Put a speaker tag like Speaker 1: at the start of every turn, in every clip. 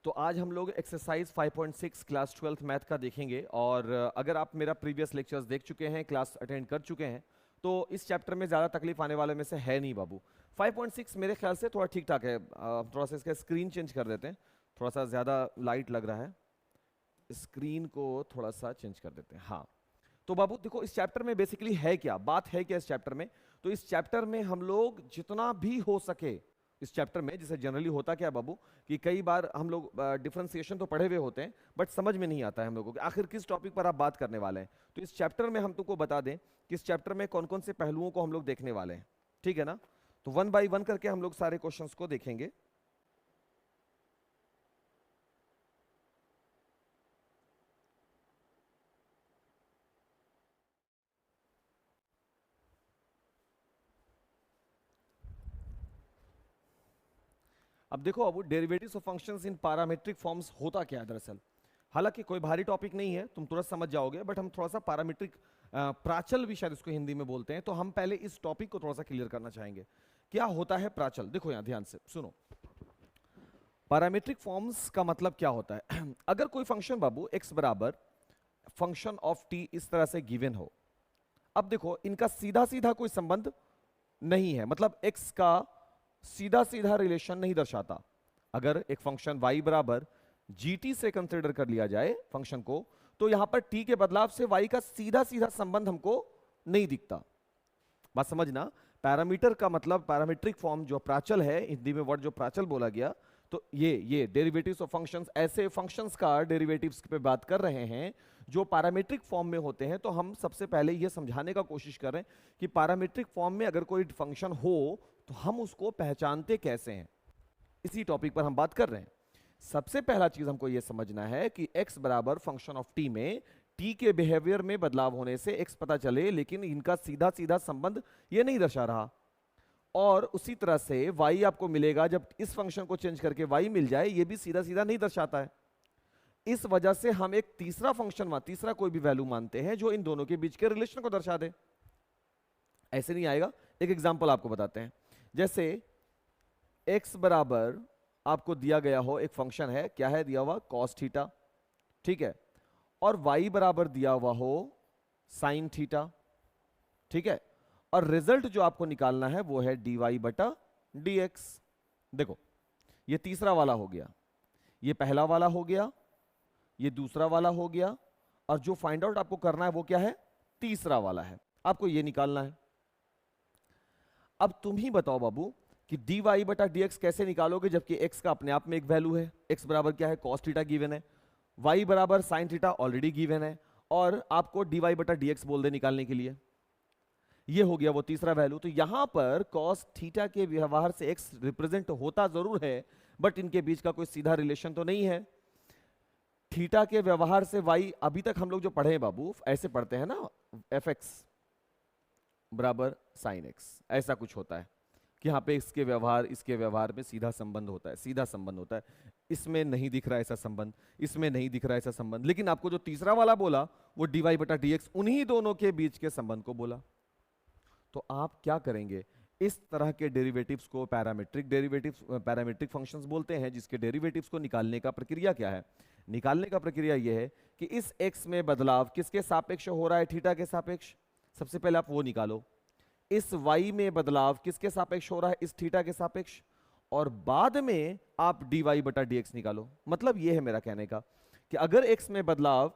Speaker 1: तो आज हम लोग एक्सरसाइज 5.6 क्लास 12th मैथ का देखेंगे। और अगर आप मेरा प्रीवियस लेक्चर्स देख चुके हैं, क्लास अटेंड कर चुके हैं, तो इस चैप्टर में ज़्यादा तकलीफ आने वाले में से है नहीं बाबू। 5.6 मेरे ख्याल से थोड़ा ठीक ठाक है। थोड़ा सा इसका स्क्रीन चेंज कर देते हैं, थोड़ा सा ज़्यादा लाइट लग रहा है, स्क्रीन को थोड़ा सा चेंज कर देते हैं। हाँ, तो बाबू देखो इस चैप्टर में बेसिकली है क्या, बात है क्या इस चैप्टर में। तो इस चैप्टर में हम लोग जितना भी हो सके इस चैप्टर में, जैसे जनरली होता क्या है बाबू कि कई बार हम लोग डिफरेंशिएशन तो पढ़े हुए होते हैं बट समझ में नहीं आता है हम लोगों को कि आखिर किस टॉपिक पर आप बात करने वाले हैं। तो इस चैप्टर में हम तुमको बता दें कि इस चैप्टर में कौन कौन से पहलुओं को हम लोग देखने वाले हैं, ठीक है ना। तो 1 बाय 1 करके हम लोग सारे क्वेश्चंस को देखेंगे। अब देखो अब derivatives of functions in parametric forms होता क्या है दरअसल। हालांकि कोई भारी टॉपिक नहीं है, तुम तुरंत समझ जाओगे, बट हम थोड़ा सा पैरामीट्रिक प्राचल भी शायद इसको हिंदी में बोलते हैं, तो हम पहले इस टॉपिक को थोड़ा सा क्लियर करना चाहेंगे। क्या होता है प्राचल? देखो यहां ध्यान से सुनो, पैरामीट्रिक फॉर्म्स का मतलब क्या होता है। अगर कोई फंक्शन बाबू x बराबर फंक्शन ऑफ t इस तरह से गिवन हो, अब देखो इनका सीधा सीधा कोई संबंध नहीं है, मतलब x का सीधा सीधा रिलेशन नहीं दर्शाता। अगर एक फंक्शन y बराबर gt से कंसिडर कर लिया जाए फंक्शन को, तो यहां पर t के बदलाव से y का सीधा सीधा संबंध हमको नहीं दिखता। बात समझना, पैरामीटर का मतलब पैरामीट्रिक फॉर्म जो प्राचल है, हिंदी में वर्ड जो प्राचल बोला गया, तो ये डेरिवेटिव्स ऑफ फंक्शंस, ऐसे फंक्शंस का डेरिवेटिव्स पे बात कर रहे हैं जो पैरामीट्रिक फॉर्म में होते हैं। तो हम सबसे पहले ये समझाने का कोशिश कर रहे हैं कि पैरामीट्रिक फॉर्म में अगर कोई फंक्शन हो तो हम उसको पहचानते कैसे हैं, इसी टॉपिक पर हम बात कर रहे हैं। सबसे पहला चीज हमको यह समझना है कि x बराबर फंक्शन ऑफ t में t के बिहेवियर में बदलाव होने से x पता चले, लेकिन इनका सीधा सीधा संबंध ये नहीं दर्शा रहा। और उसी तरह से y आपको मिलेगा जब इस फंक्शन को चेंज करके y मिल जाए, ये भी सीधा सीधा नहीं दर्शाता है। इस वजह से हम एक तीसरा फंक्शन, तीसरा कोई भी वैल्यू मानते हैं जो इन दोनों के बीच के रिलेशन को दर्शा दे। ऐसे नहीं आएगा। एक एग्जांपल आपको बताते हैं, जैसे x बराबर आपको दिया गया हो, एक फंक्शन है, क्या है दिया हुआ, cos थीटा, ठीक है, और y बराबर दिया हुआ हो sin थीटा, ठीक है, और रिजल्ट जो आपको निकालना है वो है dy बटा dx। देखो ये तीसरा वाला हो गया, ये पहला वाला हो गया, ये दूसरा वाला हो गया, और जो फाइंड आउट आपको करना है वो क्या है, तीसरा वाला है, आपको ये निकालना है। अब तुम ही बताओ बाबू कि dy बटा dx कैसे निकालोगे, जबकि x का अपने आप में एक वैल्यू है, x बराबर क्या है, cos थीटा गिवन है, y बराबर sin थीटा ऑलरेडी गिवन है, और आपको dy बटा dx बोल दे निकालने के लिए। ये हो गया वो तीसरा वैल्यू। तो यहां पर cos थीटा के व्यवहार से x रिप्रेजेंट होता जरूर है, बट इनके बीच का कोई सीधा रिलेशन तो नहीं है। थीटा के व्यवहार से y, अभी तक हम लोग जो पढ़े हैं बाबू, ऐसे पढ़ते हैं ना, fx बराबर sin x, ऐसा कुछ होता है कि यहाँ पे इसके व्यवहार में सीधा संबंध होता है, सीधा संबंध होता है। इसमें नहीं दिख रहा ऐसा संबंध, इसमें नहीं दिख रहा ऐसा संबंध, लेकिन आपको जो तीसरा वाला बोला वो dy बटा dx, उन्हीं दोनों के बीच के संबंध को बोला। तो आप क्या करेंगे, इस तरह के डेरिवेटिव्स को पैरामीट्रिक फंक्शंस बोलते हैं, जिसके डेरिवेटिव्स को निकालने का प्रक्रिया क्या है। निकालने का प्रक्रिया यह है कि इस x में बदलाव किसके सापेक्ष हो रहा है, थीटा के सापेक्ष। सबसे पहले आप वो निकालो। इस y में बदलाव किसके सापेक्ष हो रहा है, इस थीटा के सापेक्ष, और बाद में आप dy बटा dx निकालो। मतलब यह है मेरा कहने का कि अगर x में बदलाव,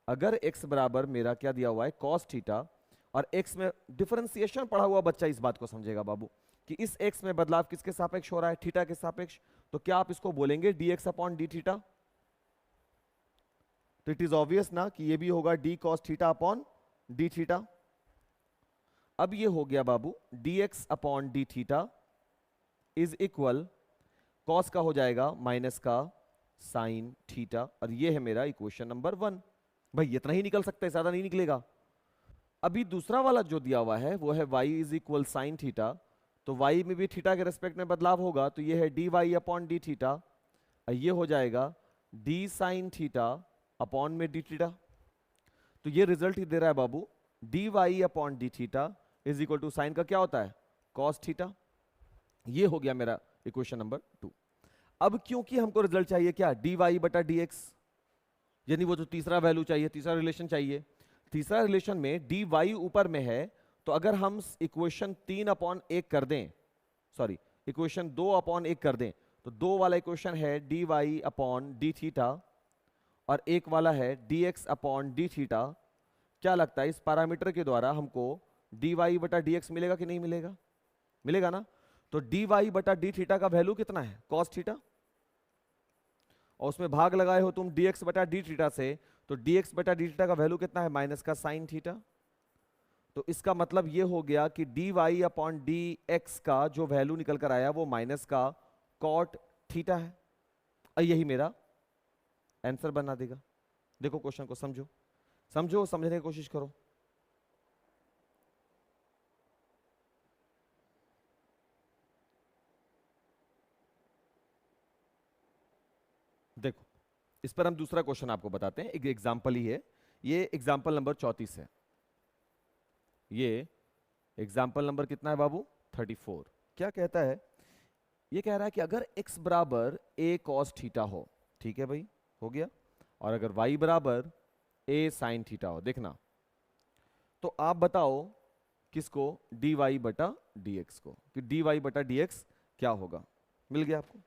Speaker 1: अगर x बराबर मेरा क्या दिया हुआ है, cos थीटा, और x में डिफरेंशिएशन पढ़ा हुआ बच्चा इस बात को समझेगा बाबू कि इस x में बदलाव किसके सापेक्ष हो रहा है, थीटा के सापेक्ष। तो क्या आप इसको बोलेंगे dx अपॉन डी थीटा। तो इट इज ऑब्वियस ना कि ये भी होगा d cos theta upon d theta. अब ये हो गया बाबू dx upon d theta is equal, cos का हो जाएगा माइनस का sin थीटा, और ये है मेरा इक्वेशन नंबर 1। भाई इतना ही निकल सकता है, ज्यादा नहीं निकलेगा। अभी दूसरा वाला जो दिया हुआ है वो है y is equal sine theta, तो y में भी थीटा के रेस्पेक्ट में बदलाव होगा, तो ये है dy अपॉन डी थीटा, ये हो जाएगा d साइन थीटा अपॉन में डी थीटा। तो ये रिजल्ट ही दे रहा है बाबू, dy upon d theta is equal to sine का क्या होता है, cos थीटा। ये हो गया मेरा इक्वेशन नंबर 2। अब क्योंकि हमको रिजल्ट चाहिए क्या, dy बटा dx, यानी वो जो तीसरा वैल्यू चाहिए, तीसरा रिलेशन चाहिए। तीसरा रिलेशन में dy ऊपर में है, तो अगर हम इक्वेशन 3/1 कर दें, सॉरी इक्वेशन 2/1 कर दें, तो 2 वाला इक्वेशन है dy अपॉन डी थीटा और एक वाला है dx अपॉन डी थीटा। क्या लगता है इस पैरामीटर के द्वारा हमको dy बटा dx मिलेगा कि नहीं मिलेगा, मिलेगा ना। तो dy बटा डी थीटा का वैल्यू कितना है, cos थीटा, और उसमें भाग लगाए हो तुम dx बटा डी थीटा से, तो dx बटा डी थीटा का वैल्यू कितना है, माइनस का साइन थीटा। तो इसका मतलब ये हो गया कि dy अपॉन डी एक्स का जो वैल्यू निकल कर आया वो माइनस का कॉट थीटा है, और यही मेरा आंसर बना देगा। देखो क्वेश्चन को समझो, समझो, समझने की कोशिश करो। देखो इस पर हम दूसरा क्वेश्चन आपको बताते हैं, एक एग्जांपल ही है, ये एग्जांपल नंबर 34 है। ये एग्जाम्पल नंबर कितना है बाबू, 34। क्या कहता है, ये कह रहा है कि अगर x बराबर a cos थीटा हो, ठीक है भाई, हो गया, और अगर y बराबर a sin थीटा हो, देखना, तो आप बताओ किसको, dy बटा dx को, कि dy बटा dx क्या होगा, मिल गया आपको।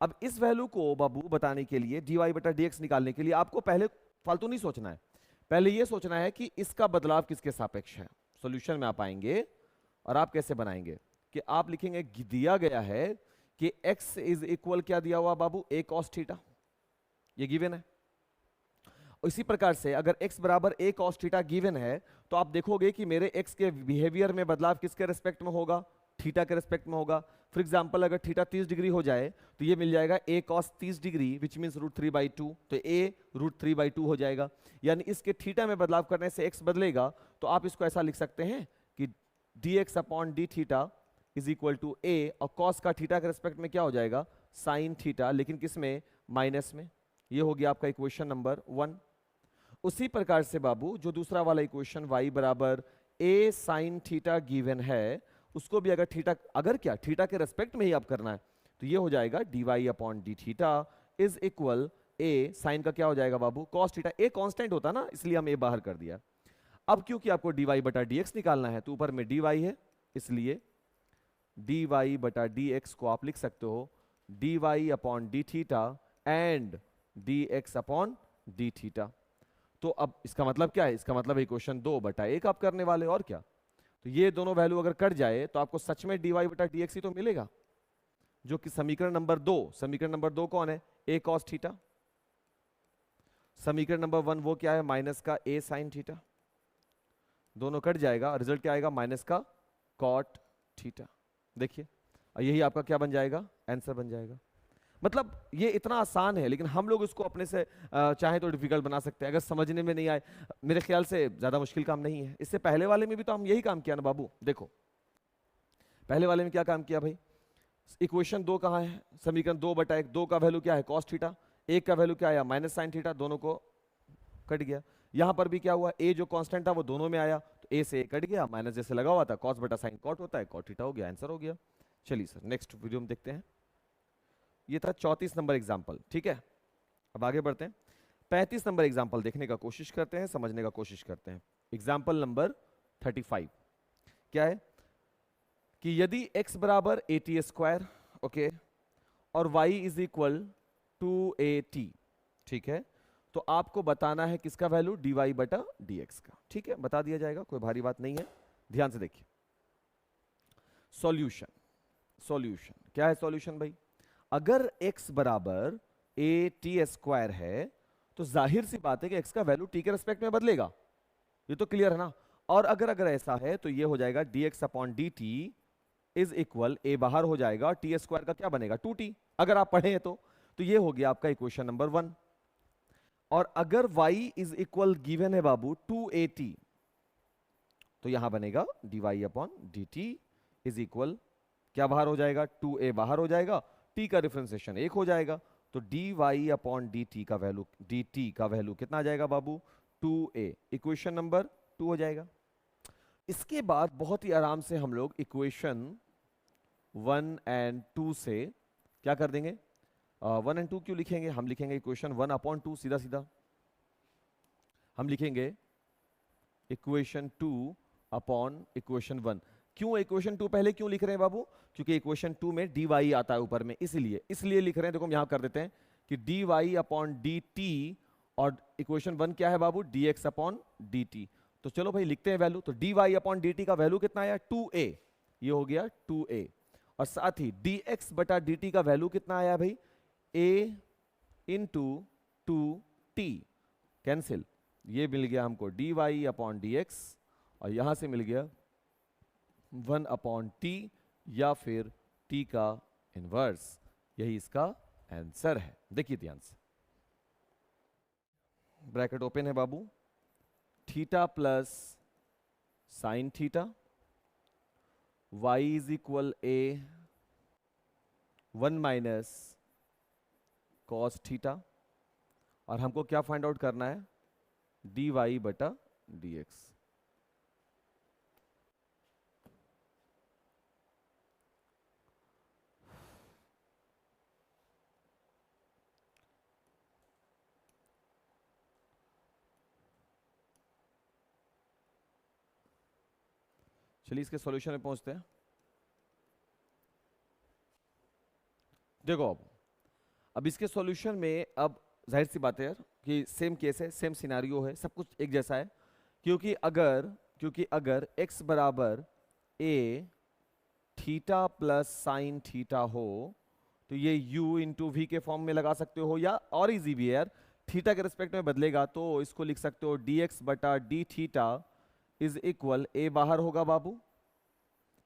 Speaker 1: अब इस वैल्यू को बाबू बताने के लिए, dy बटा dx निकालने के लिए आपको पहले फालतू नहीं सोचना है, पहले ये सोचना है कि इसका बदलाव किसके सापेक्ष है। सॉल्यूशन में आप आएंगे और आप कैसे बनाएंगे कि आप लिखेंगे दिया गया है कि x इज इक्वल, क्या दिया हुआ बाबू, a cos थीटा, ये गिवन है। इसी प्रकार से अगर x बराबर a cos थीटा गिवन है, तो आप देखोगे कि मेरे x के बिहेवियर में बदलाव किसके रेस्पेक्ट में होगा, थीटा के रेस्पेक्ट में होगा। फॉर एग्जांपल अगर थीटा 30 डिग्री हो जाए तो ये मिल जाएगा a cos 30 degree which means √3/2, तो a √3/2 हो जाएगा। यानी इसके थीटा में बदलाव करने से x बदलेगा, तो आप इसको ऐसा लिख सकते हैं कि dx upon d theta is equal to a, और cos का थीटा के रेस्पेक्ट में क्या हो जाएगा, साइन थीटा, लेकिन किसमें, माइनस में। ये हो गया आपका इक्वेशन नंबर 1। उसी प्रकार से बाबू जो दूसरा वाला इक्वेशन y बराबर a साइन थीटा गिवन है, उसको भी अगर थीटा, अगर क्या थीटा के रेस्पेक्ट में ही आप करना है, तो ये हो जाएगा dy upon d theta is equal a, sine का क्या हो जाएगा बाबू, cos थीटा, a कांस्टेंट होता ना, इसलिए हम a बाहर कर दिया। अब क्योंकि आपको dy बटा dx निकालना है, तो ऊपर में dy है, इसलिए dy बटा dx को आप लिख सकते हो dy upon d theta and dx upon d theta. तो अब इसका मतलब क्या है, इसका मतलब इक्वेशन 2/1 आप करने वाले, और क्या। तो ये दोनों वैल्यू अगर कट जाए तो आपको सच में dy बटा dx ही तो मिलेगा, जो कि समीकरण नंबर 2, समीकरण नंबर 2 कौन है, a cos थीटा। समीकरण नंबर 1 वो क्या है, माइनस का a sin थीटा। दोनों कट जाएगा, रिजल्ट क्या आएगा, माइनस का cot थीटा। देखिए यही आपका क्या बन जाएगा, आंसर बन जाएगा। मतलब ये इतना आसान है, लेकिन हम लोग इसको अपने से चाहे तो डिफिकल्ट बना सकते हैं, अगर समझने में नहीं आए। मेरे ख्याल से ज्यादा मुश्किल काम नहीं है। इससे पहले वाले में भी तो हम यही काम किया ना बाबू। देखो पहले वाले में क्या काम किया भाई, इक्वेशन 2 कहाँ है, समीकरण 2/1, 2 का वैल्यू क्या है, cos थीटा, 1 का वैल्यू क्या आया, माइनस साइन थीटा, दोनों को कट गया। यहां पर भी क्या हुआ, a जो कांस्टेंट था वो दोनों में आया, तो a से a कट गया, माइनस जैसे लगा हुआ था, cos बटा साइन cot होता है, cot थीटा हो गया, आंसर हो गया। चलिए सर नेक्स्ट वीडियो में देखते हैं। ये था 34 नंबर एग्जाम्पल, ठीक है। अब आगे बढ़ते हैं, 35 नंबर एग्जाम्पल देखने का कोशिश करते हैं, समझने का कोशिश करते हैं। एग्जाम्पल नंबर 35 क्या है कि यदि x बराबर at², ओके, और y is equal to at, ठीक है, तो आपको बताना है किसका वैल्यू, dy बटा dx का। ठीक है, बता दिया जाएगा, कोई भारी बात नहीं है। ध्यान से देखिए सॉल्यूशन, सॉल्यूशन क्या है सॉल्यूशन भाई, अगर x बराबर at² है तो जाहिर सी बात है कि x का वैल्यू t के रेस्पेक्ट में बदलेगा, ये तो क्लियर है ना। और अगर ऐसा है तो ये हो जाएगा dx upon dt is equal, a बाहर हो जाएगा और t² का क्या बनेगा 2t, अगर आप पढ़े हैं तो ये हो गया आपका इक्वेशन नंबर 1। और अगर y इज इक्वल गिवन है बाबू 2at, तो यहां बनेगा dy upon dt is equal, क्या बाहर हो जाएगा, 2a बाहर हो जाएगा, t का डिफरेंशिएशन 1 हो जाएगा, तो dy अपॉन dt का वैल्यू, dt का वैल्यू कितना आ जाएगा बाबू, 2a, इक्वेशन नंबर 2 हो जाएगा। इसके बाद बहुत ही आराम से हम लोग इक्वेशन 1 एंड 2 से क्या कर देंगे, 1 एंड 2 क्यों लिखेंगे? हम लिखेंगे इक्वेशन 1/2 सीधा सीधा। हम लिखेंगे इक्वेशन 2 अपॉन इक्वेशन 1। क्यों इक्वेशन 2 पहले क्यों लिख रहे हैं बाबू? क्योंकि इक्वेशन 2 में dy आता है ऊपर में, इसलिए लिख रहे हैं। देखो हम यहां कर देते हैं कि dy अपॉन dt, और इक्वेशन 1 क्या है बाबू? dx upon dt। तो चलो भाई लिखते हैं वैल्यू। तो dy अपॉन dt का वैल्यू कितना आया? 2a, ये हो गया 2a। और साथ ही dx बटा dt का वैल्यू कितना आया भाई? a into 2t, cancel. ये मिल गया हमको dy अपॉन dx, और यहां से मिल गया 1/t, या फिर t का इनवर्स। यही इसका आंसर है। देखिए ध्यान से, ब्रैकेट ओपन है बाबू, theta plus sine theta, y is equal a 1 minus cos theta, और हमको क्या फाइंड आउट करना है? dy बटा dx। चलिए इसके सॉल्यूशन में पहुंचते हैं। देखो अब इसके सॉल्यूशन में, अब जाहिर सी बात है यार कि सेम केस है, सेम सिनेरियो है, सब कुछ एक जैसा है। क्योंकि अगर x बराबर a theta plus sine theta हो, तो ये u इंटू वी के फॉर्म में लगा सकते हो, या और इजी भी है यार, थीटा के रिस्पेक्ट में बदलेगा तो इसको लिख सकते हो dx बटा d theta is equal, a बाहर होगा बाबू,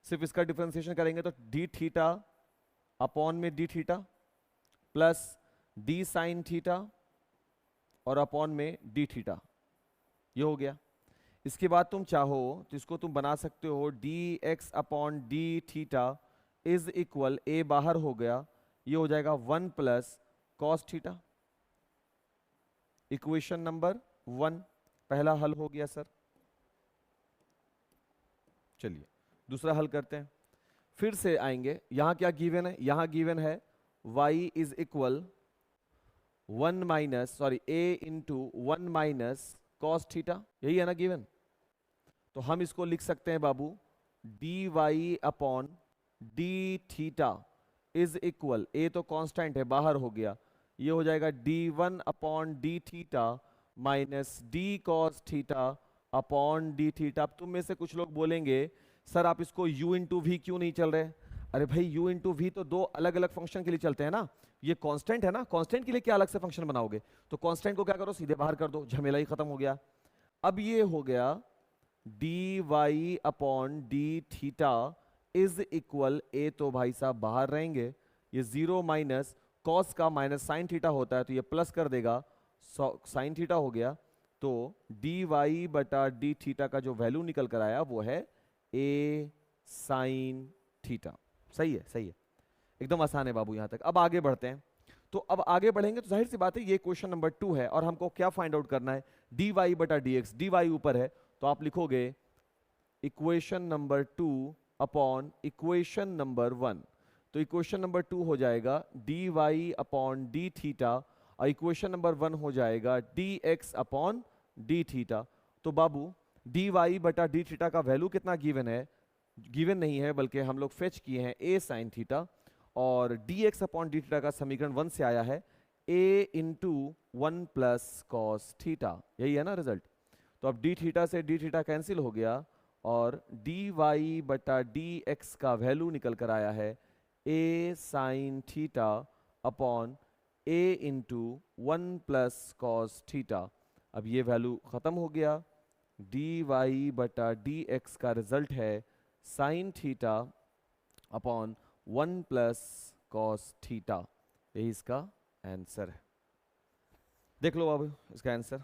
Speaker 1: सिर्फ इसका डिफरेंशिएशन करेंगे तो डी थीटा अपॉन में d theta plus D sine theta और अपॉन में डी थीटा, ये हो गया। इसके बाद तुम चाहो तो इसको तुम बना सकते हो d x upon d theta is equal, a बाहर हो गया, ये हो जाएगा 1 plus cos theta. Equation number 1 पहला हल हो गया सर। चलिए दूसरा हल करते हैं। फिर से आएंगे, यहां क्या गिवन है? यहां गिवन है y is equal 1 minus a into 1 minus cos theta, यही है ना गिवन। तो हम इसको लिख सकते हैं बाबू dy upon d theta is equal, a तो कांस्टेंट है बाहर हो गया, ये हो जाएगा d1 upon d theta minus D cos theta upon d theta. अब तुम में से कुछ लोग बोलेंगे सर आप इसको u इंटू वी क्यों नहीं चल रहे? अरे भाई u इंटू वी तो दो अलग अलग फंक्शन के लिए चलते हैं ना, ये कांस्टेंट है ना, कांस्टेंट के लिए क्या अलग से फंक्शन बनाओगे? तो कांस्टेंट को क्या करो, सीधे बाहर कर दो, झमेला ही खत्म हो गया। अब ये हो गया dy upon d theta is equal, a तो भाई साहब बाहर रहेंगे, ये 0 माइनस कॉस का माइनस साइन थीटा होता है तो ये प्लस कर देगा, साइन थीटा हो गया। तो dy बटा डी थीटा का जो वैल्यू निकल कर आया वो है a साइन थीटा। सही है, सही है, एकदम आसान है बाबू यहां तक। अब आगे बढ़ते हैं। तो अब आगे बढ़ेंगे तो जाहिर सी बात है ये क्वेश्चन नंबर 2 है, और हमको क्या फाइंड आउट करना है? dy बटा dx, dy ऊपर है तो आप लिखोगे equation number 2 upon equation number 1। तो इक्वेशन नंबर 2 हो जाएगा dy अपॉन डी थीटा, और इक्वेशन नंबर 1 हो जाएगा dx अपॉन डी थीटा। तो बाबू dy बटा डी थीटा का वैल्यू कितना गिवन है? गिवन नहीं है, बल्कि हम लोग फेच किए हैं a साइन थीटा, और dx अपॉन डी थीटा का समीकरण 1 से आया है a into 1 plus cos theta, यही है ना रिजल्ट। तो अब डी थीटा से डी थीटा कैंसिल हो गया, और dy बटा dx का वैल्यू निकल कर आया है a sine theta upon a into 1 plus cos theta. अब ये वैल्यू खत्म हो गया, dy बटा dx का रिजल्ट है sign theta upon 1 plus cos theta, यही इसका आंसर है। देख लो अब इसका आंसर।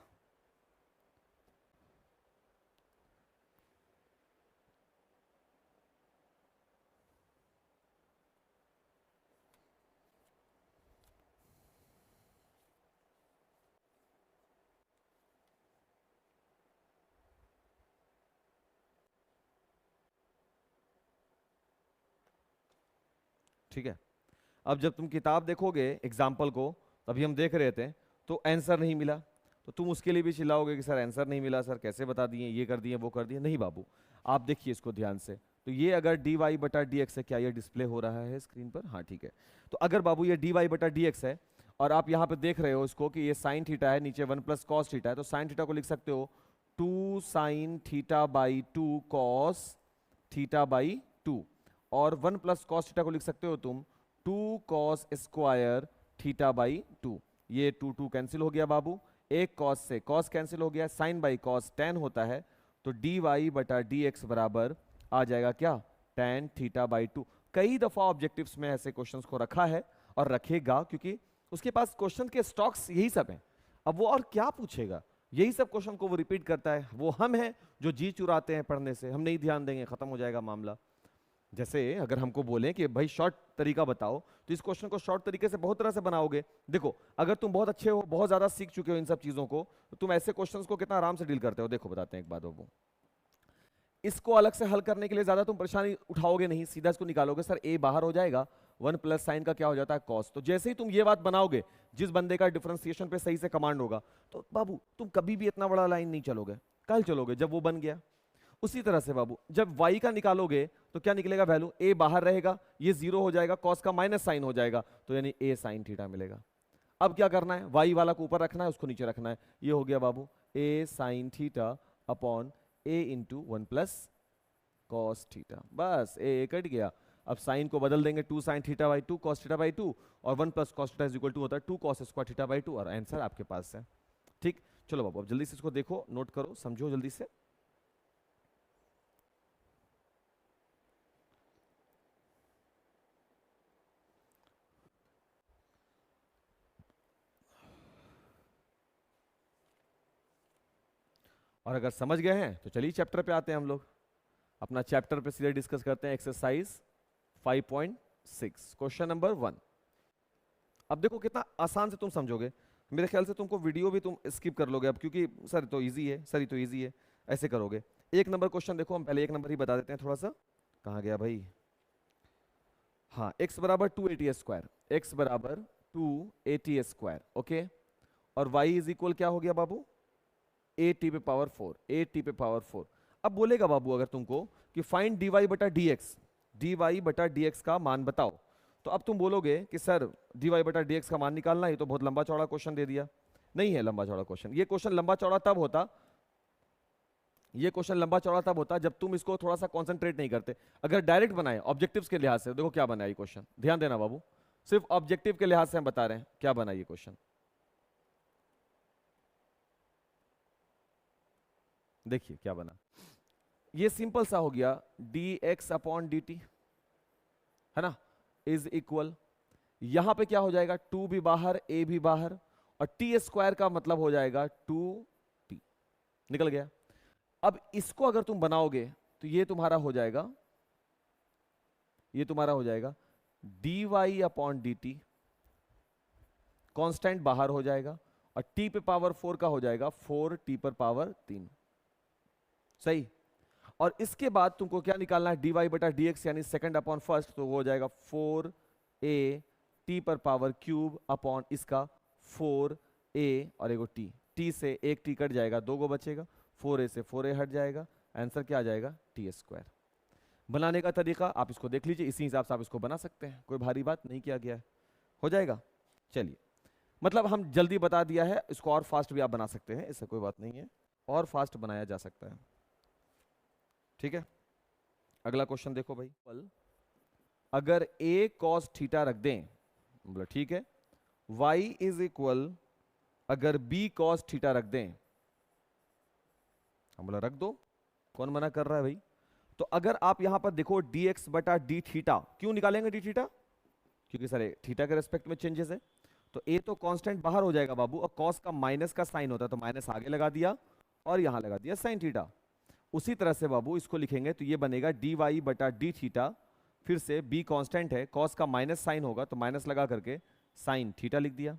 Speaker 1: ठीक है, अब जब तुम किताब देखोगे एग्जाम्पल को, अभी हम देख रहे थे, तो आंसर नहीं मिला, तो तुम उसके लिए भी चिल्लाओगे कि सर आंसर नहीं मिला, सर कैसे बता दिए, ये कर दिए वो कर दिए। नहीं बाबू, आप देखिए इसको ध्यान से। तो ये अगर डी वाई बटा डी एक्स है, क्या ये डिस्प्ले हो रहा है स्क्रीन पर? हाँ ठीक है। तो अगर बाबू ये डी वाई बटा डी एक्स है और आप यहाँ पे देख रहे हो इसको कि ये साइन थीटा है, नीचे 1 प्लस कॉस थीटा है, तो साइन थीटा को लिख सकते हो 2 sine theta by 2 cos theta by 2, और 1 प्लस कॉस थीटा को लिख सकते हो तुम 2 कॉस स्क्वायर थीटा बाई 2। ये 2 2 कैंसिल हो गया बाबू, एक कॉस से कॉस कैंसिल हो गया, साइन बाई कॉस tan होता है, तो डी वाई बटा डी एक्स बराबर आ जाएगा क्या? tan theta by 2। कई दफा ऑब्जेक्टिव्स में ऐसे क्वेश्चंस को रखा है और रखेगा, क्योंकि उसके पास क्वेश्चन के स्टॉक्स यही सब हैं। अब वो और क्या पूछेगा, यही सब क्वेश्चन को वो रिपीट करता है। वो हम हैं जो जी चुराते हैं पढ़ने से, हम नहीं ध्यान देंगे, खत्म हो जाएगा मामला। जैसे अगर हमको बोलें कि भाई शॉर्ट तरीका बताओ, तो इस क्वेश्चन को शॉर्ट तरीके से बहुत तरह से बनाओगे। देखो, अगर तुम बहुत अच्छे हो, बहुत ज्यादा सीख चुके हो इन सब चीजों को, तो तुम ऐसे क्वेश्चंस को कितना आराम से डील करते हो। देखो बताते हैं एक बात बाबू, इसको अलग से हल करने के लिए ज्यादा तुम परेशानी उठाओगे नहीं, सीधा इसको निकालोगे। सर ए बाहर हो जाएगा, 1 प्लस साइन का क्या हो जाता है? कॉस। तो जैसे ही तुम ये बात बनाओगे, जिस बंदे का डिफरेंशिएशन पे सही से कमांड होगा, तो बाबू तुम कभी भी इतना बड़ा लाइन नहीं चलोगे, कल चलोगे जब वो बन गया। उसी तरह से बाबू जब y का निकालोगे तो क्या निकलेगा वैल्यू? a बाहर रहेगा, ये 0 हो जाएगा, cos का माइनस साइन हो जाएगा, तो यानी a साइन थीटा मिलेगा। अब क्या करना है? y वाला को ऊपर रखना है, उसको नीचे रखना है। ये हो गया बाबू a sine theta upon a into 1 plus cos theta. बस a कट गया। अब साइन को बदल देंगे, 2 sine theta by 2 cos theta by 2, और 1 plus cos theta is equal to होता है 2 कॉस स्क्वायर थीटा बाई 2, और आंसर आपके पास है। ठीक, चलो बाबू अब जल्दी से इसको देखो, नोट करो, समझो जल्दी से। और अगर समझ गए हैं तो चलिए चैप्टर पे आते हैं हम लोग। अपना चैप्टर पे सीधे डिस्कस करते हैं। Exercise 5.6 question number 1। अब देखो कितना आसान से तुम समझोगे, मेरे ख्याल से तुमको वीडियो भी तुम स्किप कर लोगे अब, क्योंकि सर तो इजी है, सर तो इजी है, ऐसे करोगे। 1 नंबर क्वेश्चन देखो, हम पहले 1 नंबर ही बता देते हैं थोड़ा सा। कहाँ गया भाई? हाँ, x बराबर 280 स्क्वायर, x बराबर 280 स्क्वायर, ओके। और y इज इक्वल क्या हो गया बाबू? ए टी पे पावर 4, ए टी पे पावर 4। अब बोलेगा बाबू अगर तुमको कि फाइंड डी वाई बटा डी एक्स, डी वाई बटा डी एक्स का मान बताओ, तो अब तुम बोलोगे कि सर डी वाई बटा डी एक्स का मान निकालना, ये तो बहुत लंबा चौड़ा क्वेश्चन दे दिया। नहीं है लंबा चौड़ा क्वेश्चन, ये क्वेश्चन लंबा चौड़ा तब होता, ये क्वेश्चन लंबा चौड़ा तब होता जब तुम इसको थोड़ा सा कॉन्सेंट्रेट नहीं करते। अगर डायरेक्ट बनाए ऑब्जेक्टिव्स के लिहाज से, देखो क्या बना ये क्वेश्चन, ध्यान देना बाबू, सिर्फ ऑब्जेक्टिव के लिहाज से हम बता रहे हैं क्या बना ये क्वेश्चन। देखिए क्या बना, ये सिंपल सा हो गया, D x upon d T, है ना, इज इक्वल, यहां पे क्या हो जाएगा? 2 भी बाहर, a भी बाहर, और टी स्क्वायर का मतलब हो जाएगा 2t, निकल गया। अब इसको अगर तुम बनाओगे तो ये तुम्हारा हो जाएगा, ये तुम्हारा हो जाएगा d Y upon d t, constant बाहर हो जाएगा, और t पे पावर 4 का हो जाएगा 4t पर पावर 3, सही। और इसके बाद तुमको क्या निकालना है? डी वाई बटा डी एक्स, यानी सेकेंड अपॉन फर्स्ट, तो वो हो जाएगा 4a टी पर पावर क्यूब अपॉन इसका 4a और एगो t से एक t कट जाएगा, 2 गो बचेगा, 4a से 4a हट जाएगा, आंसर क्या आ जाएगा? T square. बनाने का तरीका आप इसको देख लीजिए, इसी हिसाब से आप इसको बना सकते हैं, कोई भारी बात नहीं किया गया है, हो जाएगा। चलिए, मतलब हम जल्दी बता दिया है, इसको और फास्ट भी आप बना सकते हैं, इससे कोई बात नहीं है, और फास्ट बनाया जा सकता है, ठीक है। अगला क्वेश्चन देखो भाई, अगर a cos थीटा रख दें, बोला ठीक है, y इज इक्वल अगर b cos थीटा रख दें, हम बोला रख दो, कौन मना कर रहा है भाई। तो अगर आप यहां पर देखो dx बटा डी थीटा, क्यों निकालेंगे डी थीटा? क्योंकि सर थीटा के रेस्पेक्ट में चेंजेस है, तो a तो कांस्टेंट बाहर हो जाएगा बाबू, और cos का माइनस का साइन होता है, तो माइनस आगे लगा दिया और यहां लगा दिया साइन थीटा। उसी तरह से बाबू इसको लिखेंगे तो ये बनेगा डी वाई बटा डी थीटा, फिर से b कांस्टेंट है, cos का माइनस साइन होगा तो माइनस लगा करके साइन थीटा लिख दिया।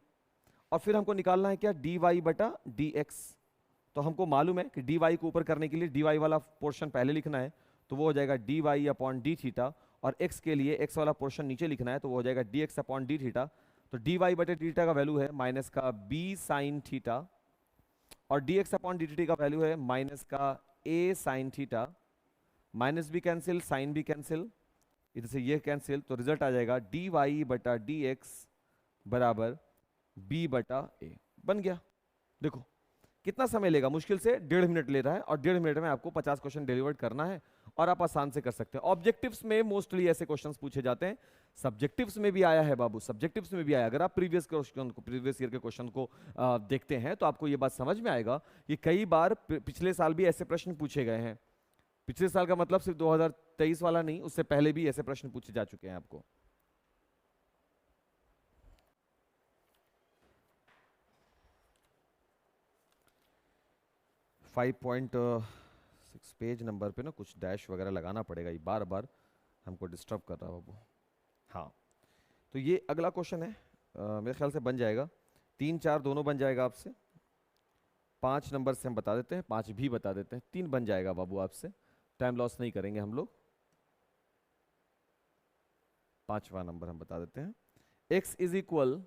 Speaker 1: और फिर हमको निकालना है क्या? डी वाई बटा डी एक्स। तो हमको मालूम है कि डी वाई को ऊपर करने के लिए डी वाई वाला पोर्शन पहले लिखना है, तो वो हो जाएगा d Y upon d theta, और x के लिए x वाला पोर्शन नीचे लिखना है, तो वो हो जाएगा dx अपॉन डी थीटा। तो dy बटे थीटा का वैल्यू है माइनस का b साइन थीटा, और dx अपॉन dt का वैल्यू है माइनस का a साइन थीटा। माइनस भी कैंसिल, साइन भी कैंसिल, इधर से ये कैंसिल, तो रिजल्ट आ जाएगा dy बटा dx बराबर b बटा a। बन गया। देखो कितना समय लेगा, मुश्किल से 1.5 मिनट ले रहा है, और 1.5 मिनट में आपको 50 क्वेश्चन डिलीवर करना है, और आप आसान से कर सकते हैं। ऑब्जेक्टिव्स में मोस्टली ऐसे क्वेश्चंस पूछे जाते हैं, सब्जेक्टिव्स में भी आया है बाबू, सब्जेक्टिव्स में भी आया। अगर आप प्रीवियस ईयर के क्वेश्चन को देखते हैं तो आपको ये बात समझ में आएगा कि कई बार पिछले साल भी ऐसे प्रश्न पूछे गए हैं। पिछले साल का मतलब सिर्फ 2023 वाला नहीं, उससे पहले भी ऐसे प्रश्न पूछे जा चुके हैं आपको। फाइव पॉइंट 6 पेज नंबर पे ना कुछ डैश वगैरह लगाना पड़ेगा, ये बार बार हमको डिस्टर्ब कर रहा है बाबू। हाँ, तो ये अगला क्वेश्चन है, मेरे ख्याल से बन जाएगा, 3 4 दोनों बन जाएगा आपसे। 5 नंबर से हम बता देते हैं, 5 भी बता देते हैं, 3 बन जाएगा बाबू आपसे, टाइम लॉस नहीं करेंगे हम लोग। 5वां नंबर हम बता देते हैं, x is equal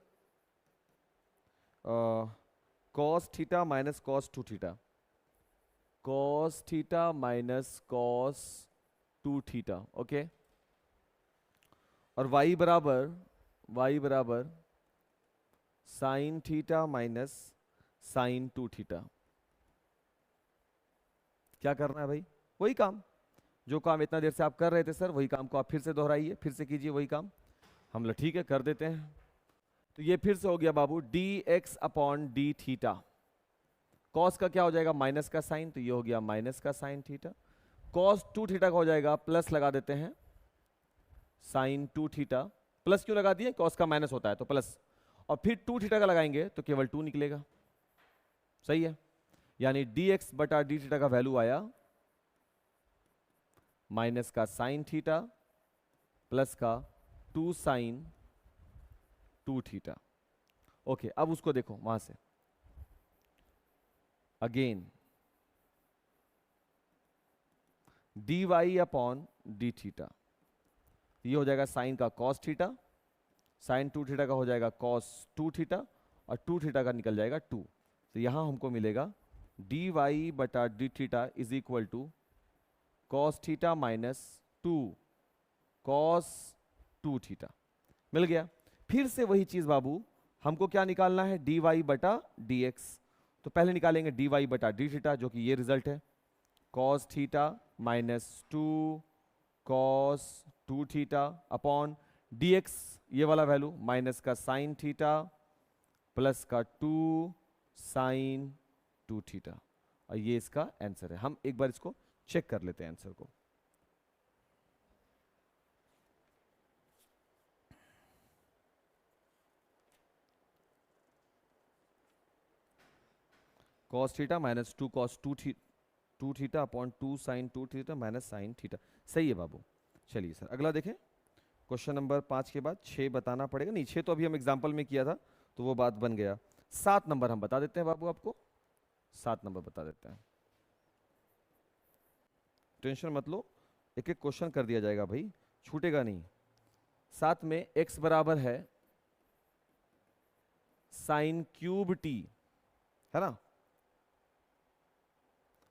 Speaker 1: cos theta minus cos 2 theta, cos theta minus cos 2 theta, okay. और y बराबर sine theta minus sine 2 theta. क्या करना है भाई? वही काम, जो काम इतना देर से आप कर रहे थे सर, वही काम को आप फिर से दोहराइए, फिर से कीजिए वही काम। हम लोग ठीक है कर देते हैं। तो ये फिर से हो गया बाबू dx upon d theta. Cos का क्या हो जाएगा? माइनस का साइन, तो ये हो गया माइनस का साइन थीटा। कॉस 2 थीटा का हो जाएगा, प्लस लगा देते हैं साइन 2 थीटा। प्लस क्यों लगा दिए? कॉस का माइनस होता है तो प्लस, और फिर 2 थीटा का लगाएंगे तो केवल 2 निकलेगा। सही है, यानी dx बटा डी थीटा का वैल्यू आया माइनस का साइन थीटा प्लस का 2 साइन 2 थीटा। ओके, अब उसको देखो वहां से again, dy upon d theta, ये हो जाएगा साइन का कॉस थीटा, साइन 2 थीटा का हो जाएगा कॉस 2 थीटा, और 2 थीटा का निकल जाएगा 2। तो यहां हमको मिलेगा dy बटा d theta is equal to cos theta minus 2 cos 2 theta. मिल गया। फिर से वही चीज बाबू, हमको क्या निकालना है? dy बटा dx। तो पहले निकालेंगे dy बटा डी थीटा, जो कि ये रिजल्ट है, cos theta minus 2 cos 2 theta upon dx, ये वाला वैल्यू माइनस का साइन थीटा प्लस का 2 साइन 2 थीटा। और ये इसका आंसर है। हम एक बार इसको चेक कर लेते हैं आंसर को। Cos theta minus 2 cos 2 theta upon 2 sine 2 theta minus sine theta. सही है बाबू। चलिए सर अगला देखें, क्वेश्चन नंबर 5 के बाद 6 बताना पड़ेगा। नहीं, 6 तो अभी हम एग्जाम्पल में किया था तो वो बात बन गया। 7 नंबर हम बता देते हैं बाबू आपको, 7 नंबर बता देते हैं, टेंशन मत लो, एक एक क्वेश्चन कर दिया जाएगा भाई, छूटेगा नहीं। 7 में x बराबर है साइन क्यूब t, है ना,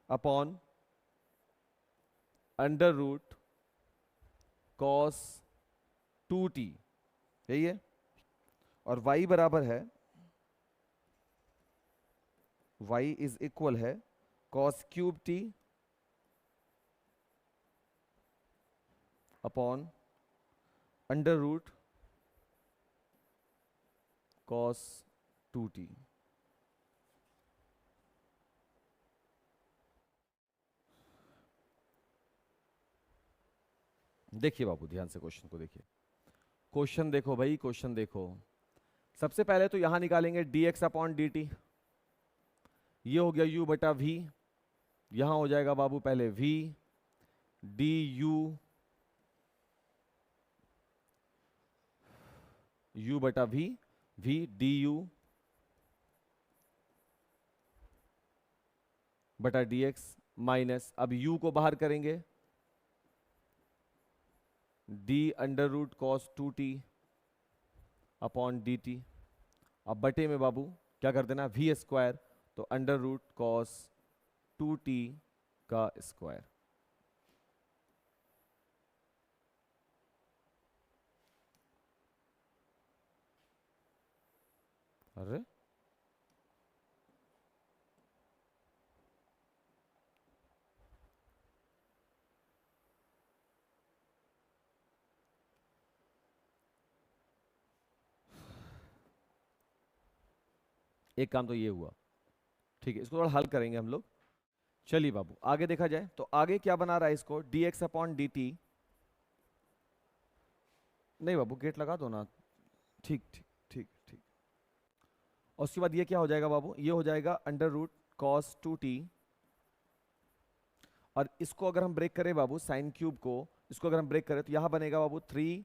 Speaker 1: upon under root cos 2t, यही है। और y बराबर है, y इज इक्वल है cos cube t upon under root cos 2t। देखिए बाबू ध्यान से क्वेश्चन को देखिए, क्वेश्चन देखो भाई, क्वेश्चन देखो। सबसे पहले तो यहां निकालेंगे dx अपॉन dt, ये हो गया u बटा v, यहां हो जाएगा बाबू पहले v du, u बटा v, v du बटा dx माइनस, अब u को बाहर करेंगे डी under root cos 2t upon dt। अब बटे में बाबू क्या कर देना, वी स्क्वायर, तो अंडर रूट कॉस 2t का स्क्वायर। अरे एक काम तो ये हुआ, ठीक है, इसको थोड़ा हल करेंगे हम लोग। चलिए बाबू आगे देखा जाए, तो आगे क्या बना रहा है इसको, dx अपॉन dt। नहीं बाबू गेट लगा दो ना, ठीक ठीक ठीक ठीक। और उसके बाद ये क्या हो जाएगा बाबू, ये हो जाएगा अंडर रूट कॉस 2t, और इसको अगर हम ब्रेक करें बाबू साइन क्यूब को, इसको अगर हम ब्रेक करें तो यहां बनेगा बाबू 3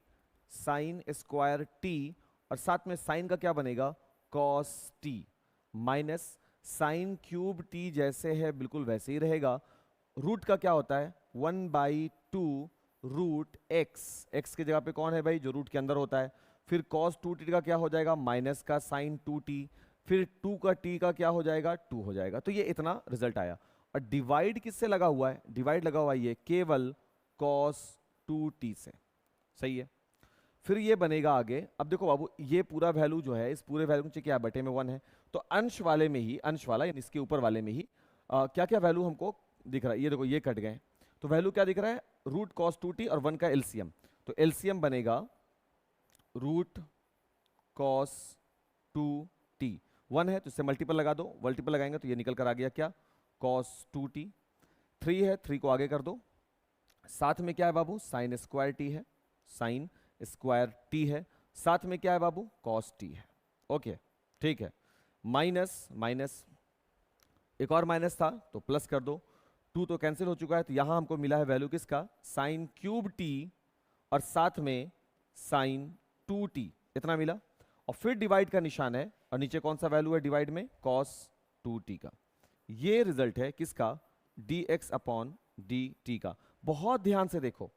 Speaker 1: साइन स्क्वायर t, और साथ में साइन का क्या बनेगा cos t, minus sign cube t जैसे है बिल्कुल वैसे ही रहेगा। रूट का क्या होता है 1/2 रूट x, x की जगह पे कौन है भाई, जो रूट के अंदर होता है। फिर cos 2t का क्या हो जाएगा माइनस का साइन 2t, फिर 2 का t का क्या हो जाएगा 2 हो जाएगा। तो ये इतना रिजल्ट आया। और डिवाइड किससे लगा हुआ है, डिवाइड लगा हुआ है ये केवल cos 2t से, सही है। फिर ये बनेगा आगे, अब देखो बाबू ये पूरा वैल्यू जो है, इस पूरे वैल्यू नीचे क्या है बटे में 1 है, तो अंश वाले में ही, अंश वाला यानी इसके ऊपर वाले में ही क्या क्या वैल्यू हमको दिख रहा है, ये देखो ये कट गए, तो वैल्यू क्या दिख रहा है रूट कॉस 2t और 1 का एलसीएम, तो एलसीएम बनेगा रूट कॉस 2t, 1 है तो इससे मल्टीपल लगा दो, मल्टीपल लगाएंगे तो ये निकल कर आ गया क्या कॉस 2t। 3 है 3 को आगे कर दो, साथ में क्या है बाबू साइन स्क्वायर t है, साइन स्क्वायर t है, साथ में क्या है बाबू कॉस t है। ओके ठीक है, माइनस माइनस, एक और माइनस था तो प्लस कर दो, 2 तो कैंसिल हो चुका है, तो यहां हमको मिला है वैल्यू किसका साइन क्यूब t और साथ में साइन 2t, इतना मिला। और फिर डिवाइड का निशान है और नीचे कौन सा वैल्यू है डिवाइड में cos 2t का। ये रिजल्ट है किसका dx अपॉन dt का। बहुत ध्यान से देखो,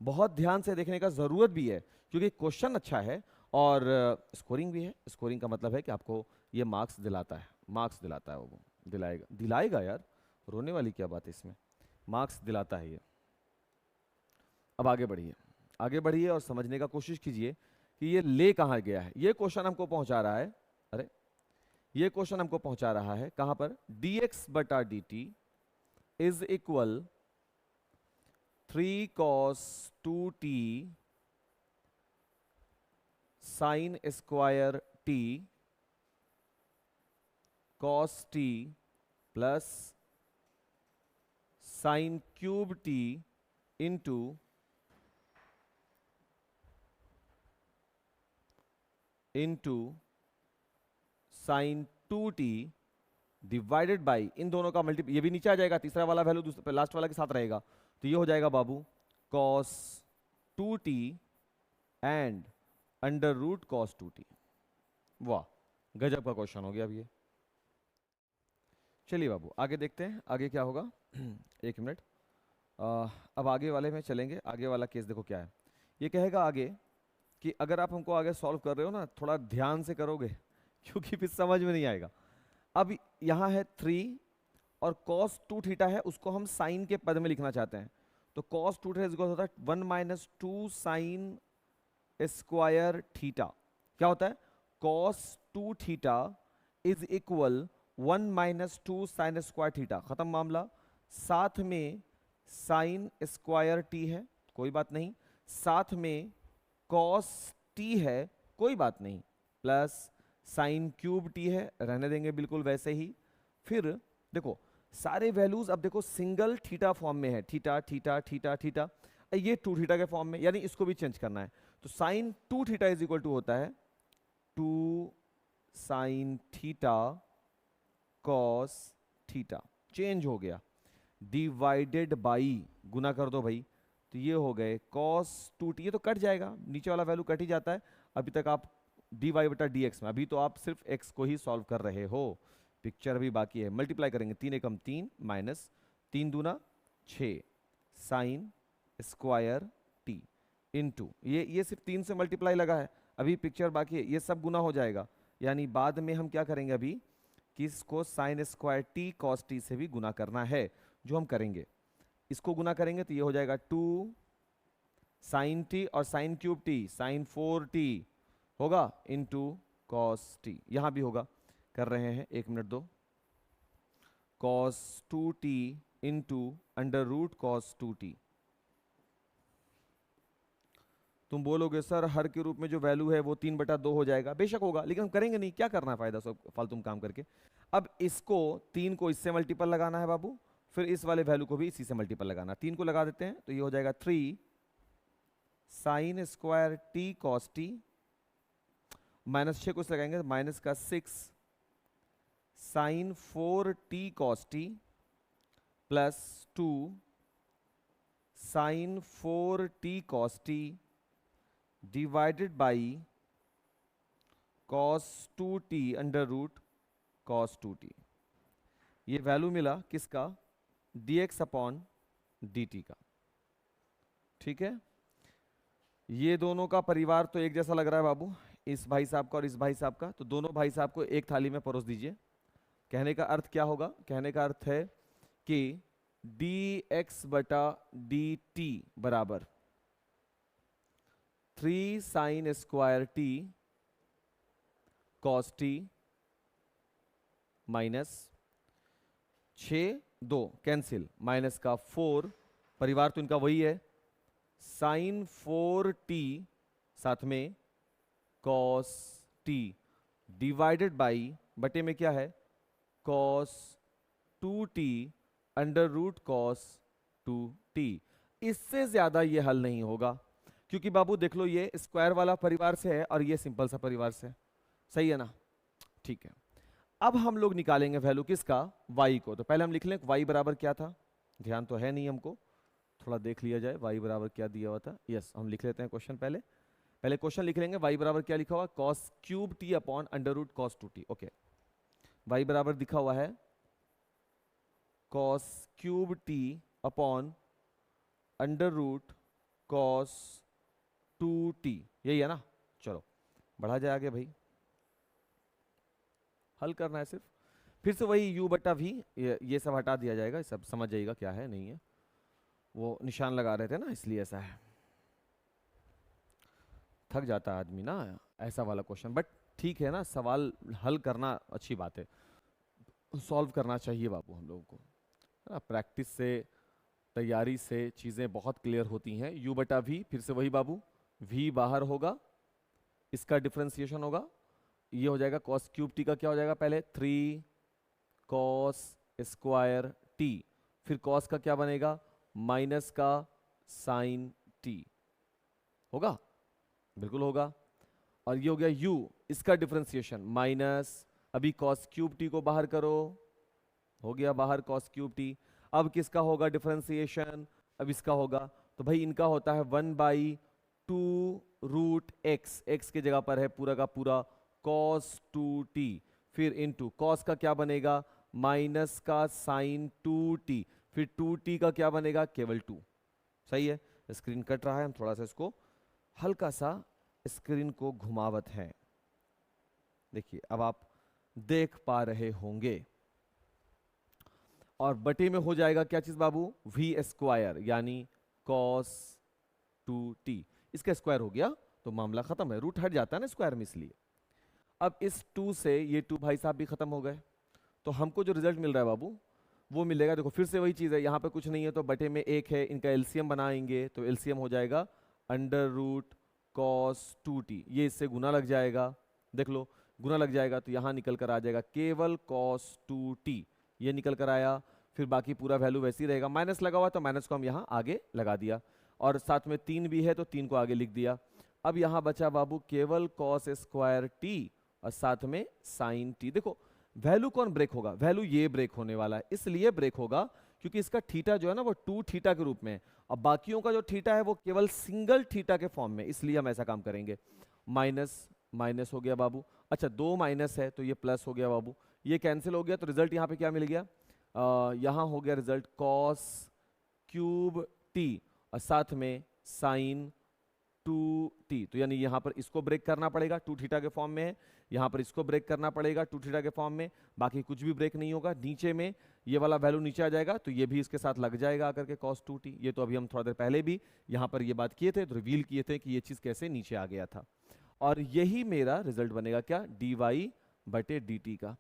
Speaker 1: बहुत ध्यान से देखने का जरूरत भी है, क्योंकि क्वेश्चन अच्छा है और स्कोरिंग भी है। स्कोरिंग का मतलब है कि आपको ये मार्क्स दिलाता है, मार्क्स दिलाता है, वो दिलाएगा, दिलाएगा यार, रोने वाली क्या बात है इसमें, मार्क्स दिलाता है ये। अब आगे बढ़िए, आगे बढ़िए और समझने का कोशिश कीजिए कि ये ले कहाँ गया है। ये क्वेश्चन हमको पहुंचा रहा है, अरे ये क्वेश्चन हमको पहुंचा रहा है कहां पर, dx बटा dt is equal 3 cos 2t sine square t cos t plus sine cube t into sine 2t divided by इन दोनों का मल्टीपल, ये भी नीचे आ जाएगा, तीसरा वाला वैल्यू दूसरे लास्ट वाला के साथ रहेगा, तो ये हो जाएगा बाबू cos 2t and under root cos 2t। वाह गजब का क्वेश्चन हो गया अब ये। चलिए बाबू आगे देखते हैं आगे क्या होगा। एक मिनट, अब आगे वाले में चलेंगे। आगे वाला केस देखो क्या है, ये कहेगा आगे कि अगर आप हमको आगे सॉल्व कर रहे हो ना थोड़ा ध्यान से करोगे, क्योंकि फिर समझ में नहीं आएगा। अब यहाँ है 3 और cos 2 थीटा है, उसको हम साइन के पद में लिखना चाहते हैं, तो cos 2 थीटा होता है 1 माइनस 2 साइन स्क्वायर थीटा। क्या होता है cos 2 theta is equal 1 minus 2 sign square theta, खत्म मामला। साथ में साइन स्क्वायर t है, कोई बात नहीं, साथ में cos t है, कोई बात नहीं, प्लस साइन क्यूब t है, रहने देंगे बिल्कुल वैसे ही। फिर देखो सारे वैल्यूज अब देखो सिंगल थीटा फॉर्म में है, थीटा थीटा थीटा थीटा, ये 2 थीटा के फॉर्म में, यानी इसको भी चेंज करना है, तो sine 2 theta is equal to होता है 2 sine theta cos theta, change हो गया, डिवाइडेड बाई, गुना कर दो भाई, तो ये हो गए cos 2t, ये तो कट जाएगा, नीचे वाला वैल्यू कट ही जाता है। अभी तक आप dy बटा dx में, अभी तो आप सिर्फ x को ही सॉल्व कर रहे हो, पिक्चर अभी बाकी है। मल्टीप्लाई करेंगे, 3 एकम 3 माइनस 3 दूना 6 साइन स्क्वायर t इनटू ये सिर्फ 3 से मल्टीप्लाई लगा है, अभी पिक्चर बाकी है, ये सब गुना हो जाएगा। यानी बाद में हम क्या करेंगे अभी कि इसको sign square t cos T से भी गुना करना है, जो हम करेंगे। इसको गुना करेंगे तो ये हो जाएगा 2 साइन टी और sine cube T sine 4t होगा इनटू कॉस टी। यहां भी होगा, कर रहे हैं, 1 मिनट दो। Cos 2t into under root cos 2t। तुम बोलोगे सर हर के रूप में जो वैल्यू है वो 3/2 हो जाएगा, बेशक होगा, लेकिन हम करेंगे नहीं, क्या करना है फायदा सब फालतू काम करके। अब इसको 3 को इससे मल्टीपल लगाना है बाबू, फिर इस वाले वैल्यू को भी इसी से मल्टीपल लगाना। 3 को लगा देते हैं तो ये हो जाएगा 3 sine square t cos t, -6 को इससे लगाएंगे माइनस का 6 sine 4t cos t plus 2 sine 4t cos t divided by cos 2t under root cos 2t। ये वैल्यू मिला किसका, dx अपॉन dt का। ठीक है, ये दोनों का परिवार तो एक जैसा लग रहा है बाबू, इस भाई साहब का और इस भाई साहब का, तो दोनों भाई साहब को एक थाली में परोस दीजिए। कहने का अर्थ क्या होगा, कहने का अर्थ है कि dx बटा dt बराबर 3 sine square t cos T minus 6 2 cancel minus का 4, परिवार तो इनका वही है, साइन 4t साथ में कॉस t डिवाइडेड बाई बटे में क्या है cos 2t under root cos 2t। इससे ज्यादा ये हल नहीं होगा, क्योंकि बाबू देख लो ये स्क्वायर वाला परिवार से है और ये सिंपल सा परिवार से है, सही है ना। ठीक है, अब हम लोग निकालेंगे वैल्यू किसका, y को। तो पहले हम लिख लें y बराबर क्या था, ध्यान तो है नहीं हमको, थोड़ा देख लिया जाए y बराबर क्या दिया हुआ था। यस, हम लिख लेते हैं क्वेश्चन, पहले क्वेश्चन लिख लेंगे। y बराबर क्या लिखा हुआ, cos cube t upon under root cos 2t। Okay, y बराबर दिखा हुआ है cos cube t upon under root cos 2t, यही है ना। चलो बढ़ा जाए आगे भाई, हल करना है सिर्फ, फिर से वही u बटा v, ये सब हटा दिया जाएगा, सब समझ जाइएगा क्या है नहीं है, वो निशान लगा रहे थे ना इसलिए ऐसा है, थक जाता है आदमी ना ऐसा वाला क्वेश्चन। बट ठीक है ना, सवाल हल करना अच्छी बात है, सॉल्व करना चाहिए बाबू हम लोगों को, है ना। प्रैक्टिस से, तैयारी से चीज़ें बहुत क्लियर होती हैं। u बटा v, फिर से वही बाबू, v बाहर होगा, इसका डिफरेंशिएशन होगा, ये हो जाएगा कॉस क्यूब टी का क्या हो जाएगा, पहले 3 कॉस स्क्वायर टी, फिर कॉस का क्या बनेगा माइनस का साइन टी, होगा, बिल्कुल होगा। और ये हो गया u, इसका डिफरेंशिएशन माइनस, अभी कॉस क्यूब टी को बाहर करो, हो गया बाहर कॉस क्यूब टी। अब किसका होगा डिफरेंशिएशन, अब इसका होगा, तो भाई इनका होता है 1/2 रूट एक्स, एक्स की जगह पर है पूरा का पूरा कॉस 2t, फिर इनटू कॉस का क्या बनेगा माइनस का साइन 2t, फिर 2t का क्या बनेगा केवल 2। सही है, स्क्रीन कट रहा है, हम थोड़ा सा इसको हल्का सा स्क्रीन को घुमावत है, देखिए अब आप देख पा रहे होंगे। और बटे में हो जाएगा क्या चीज बाबू, v स्क्वायर यानी कॉस 2t, इसका स्क्वायर हो गया तो मामला खत्म है, रूट हट जाता है ना स्क्वायर में इसलिए। अब इस 2 से ये 2 भाई साहब भी खत्म हो गए, तो हमको जो रिजल्ट मिल रहा है बाबू वो मिलेगा, देखो फिर से वही चीज है, यहाँ पे कुछ नहीं है तो बटे में 1 है, इनका एलसीएम बनाएंगे तो एलसीएम हो जाएगा अंडर रूट कॉस 2t, ये इससे गुना लग जाएगा, देख लो गुना लग जाएगा तो यहाँ निकल कर आ जाएगा केवल कॉस 2t, ये निकल कर आया, फिर बाकी पूरा वैल्यू वैसे ही रहेगा, माइनस लगा हुआ तो माइनस को हम यहाँ आगे लगा दिया, और साथ में 3 भी है तो 3 को आगे लिख दिया। अब यहाँ बचा बाबू केवल कॉस स्क्वायर टी और साथ में साइन टी। देखो वैल्यू कौन ब्रेक होगा, वैल्यू ये ब्रेक होने वाला है, इसलिए ब्रेक होगा क्योंकि इसका थीटा जो है ना वो 2 थीटा के रूप में है, और बाकियों का जो थीटा है वो केवल सिंगल थीटा के फॉर्म में, इसलिए हम ऐसा काम करेंगे। माइनस माइनस हो गया बाबू, अच्छा 2 माइनस है तो ये प्लस हो गया बाबू, ये कैंसिल हो गया तो रिजल्ट यहाँ पे क्या मिल गया, यहाँ हो गया रिजल्ट कॉस क्यूब टी और साथ में साइन 2t, तो यानी यहां पर इसको ब्रेक करना पड़ेगा, 2 थीटा के फॉर्म में है, यहां पर इसको ब्रेक करना पड़ेगा 2 थीटा के फॉर्म में, बाकी कुछ भी ब्रेक नहीं होगा। नीचे में ये वाला वैल्यू नीचे आ जाएगा तो ये भी इसके साथ लग जाएगा आकर के cos 2t। ये तो अभी हम थोड़ा देर पहले भी यहां पर ये बात किए थे, तो रिवील किए थे कि ये चीज कैसे नीचे आ गया था। और यही मेरा रिजल्ट बनेगा क्या, dy बटे dt का।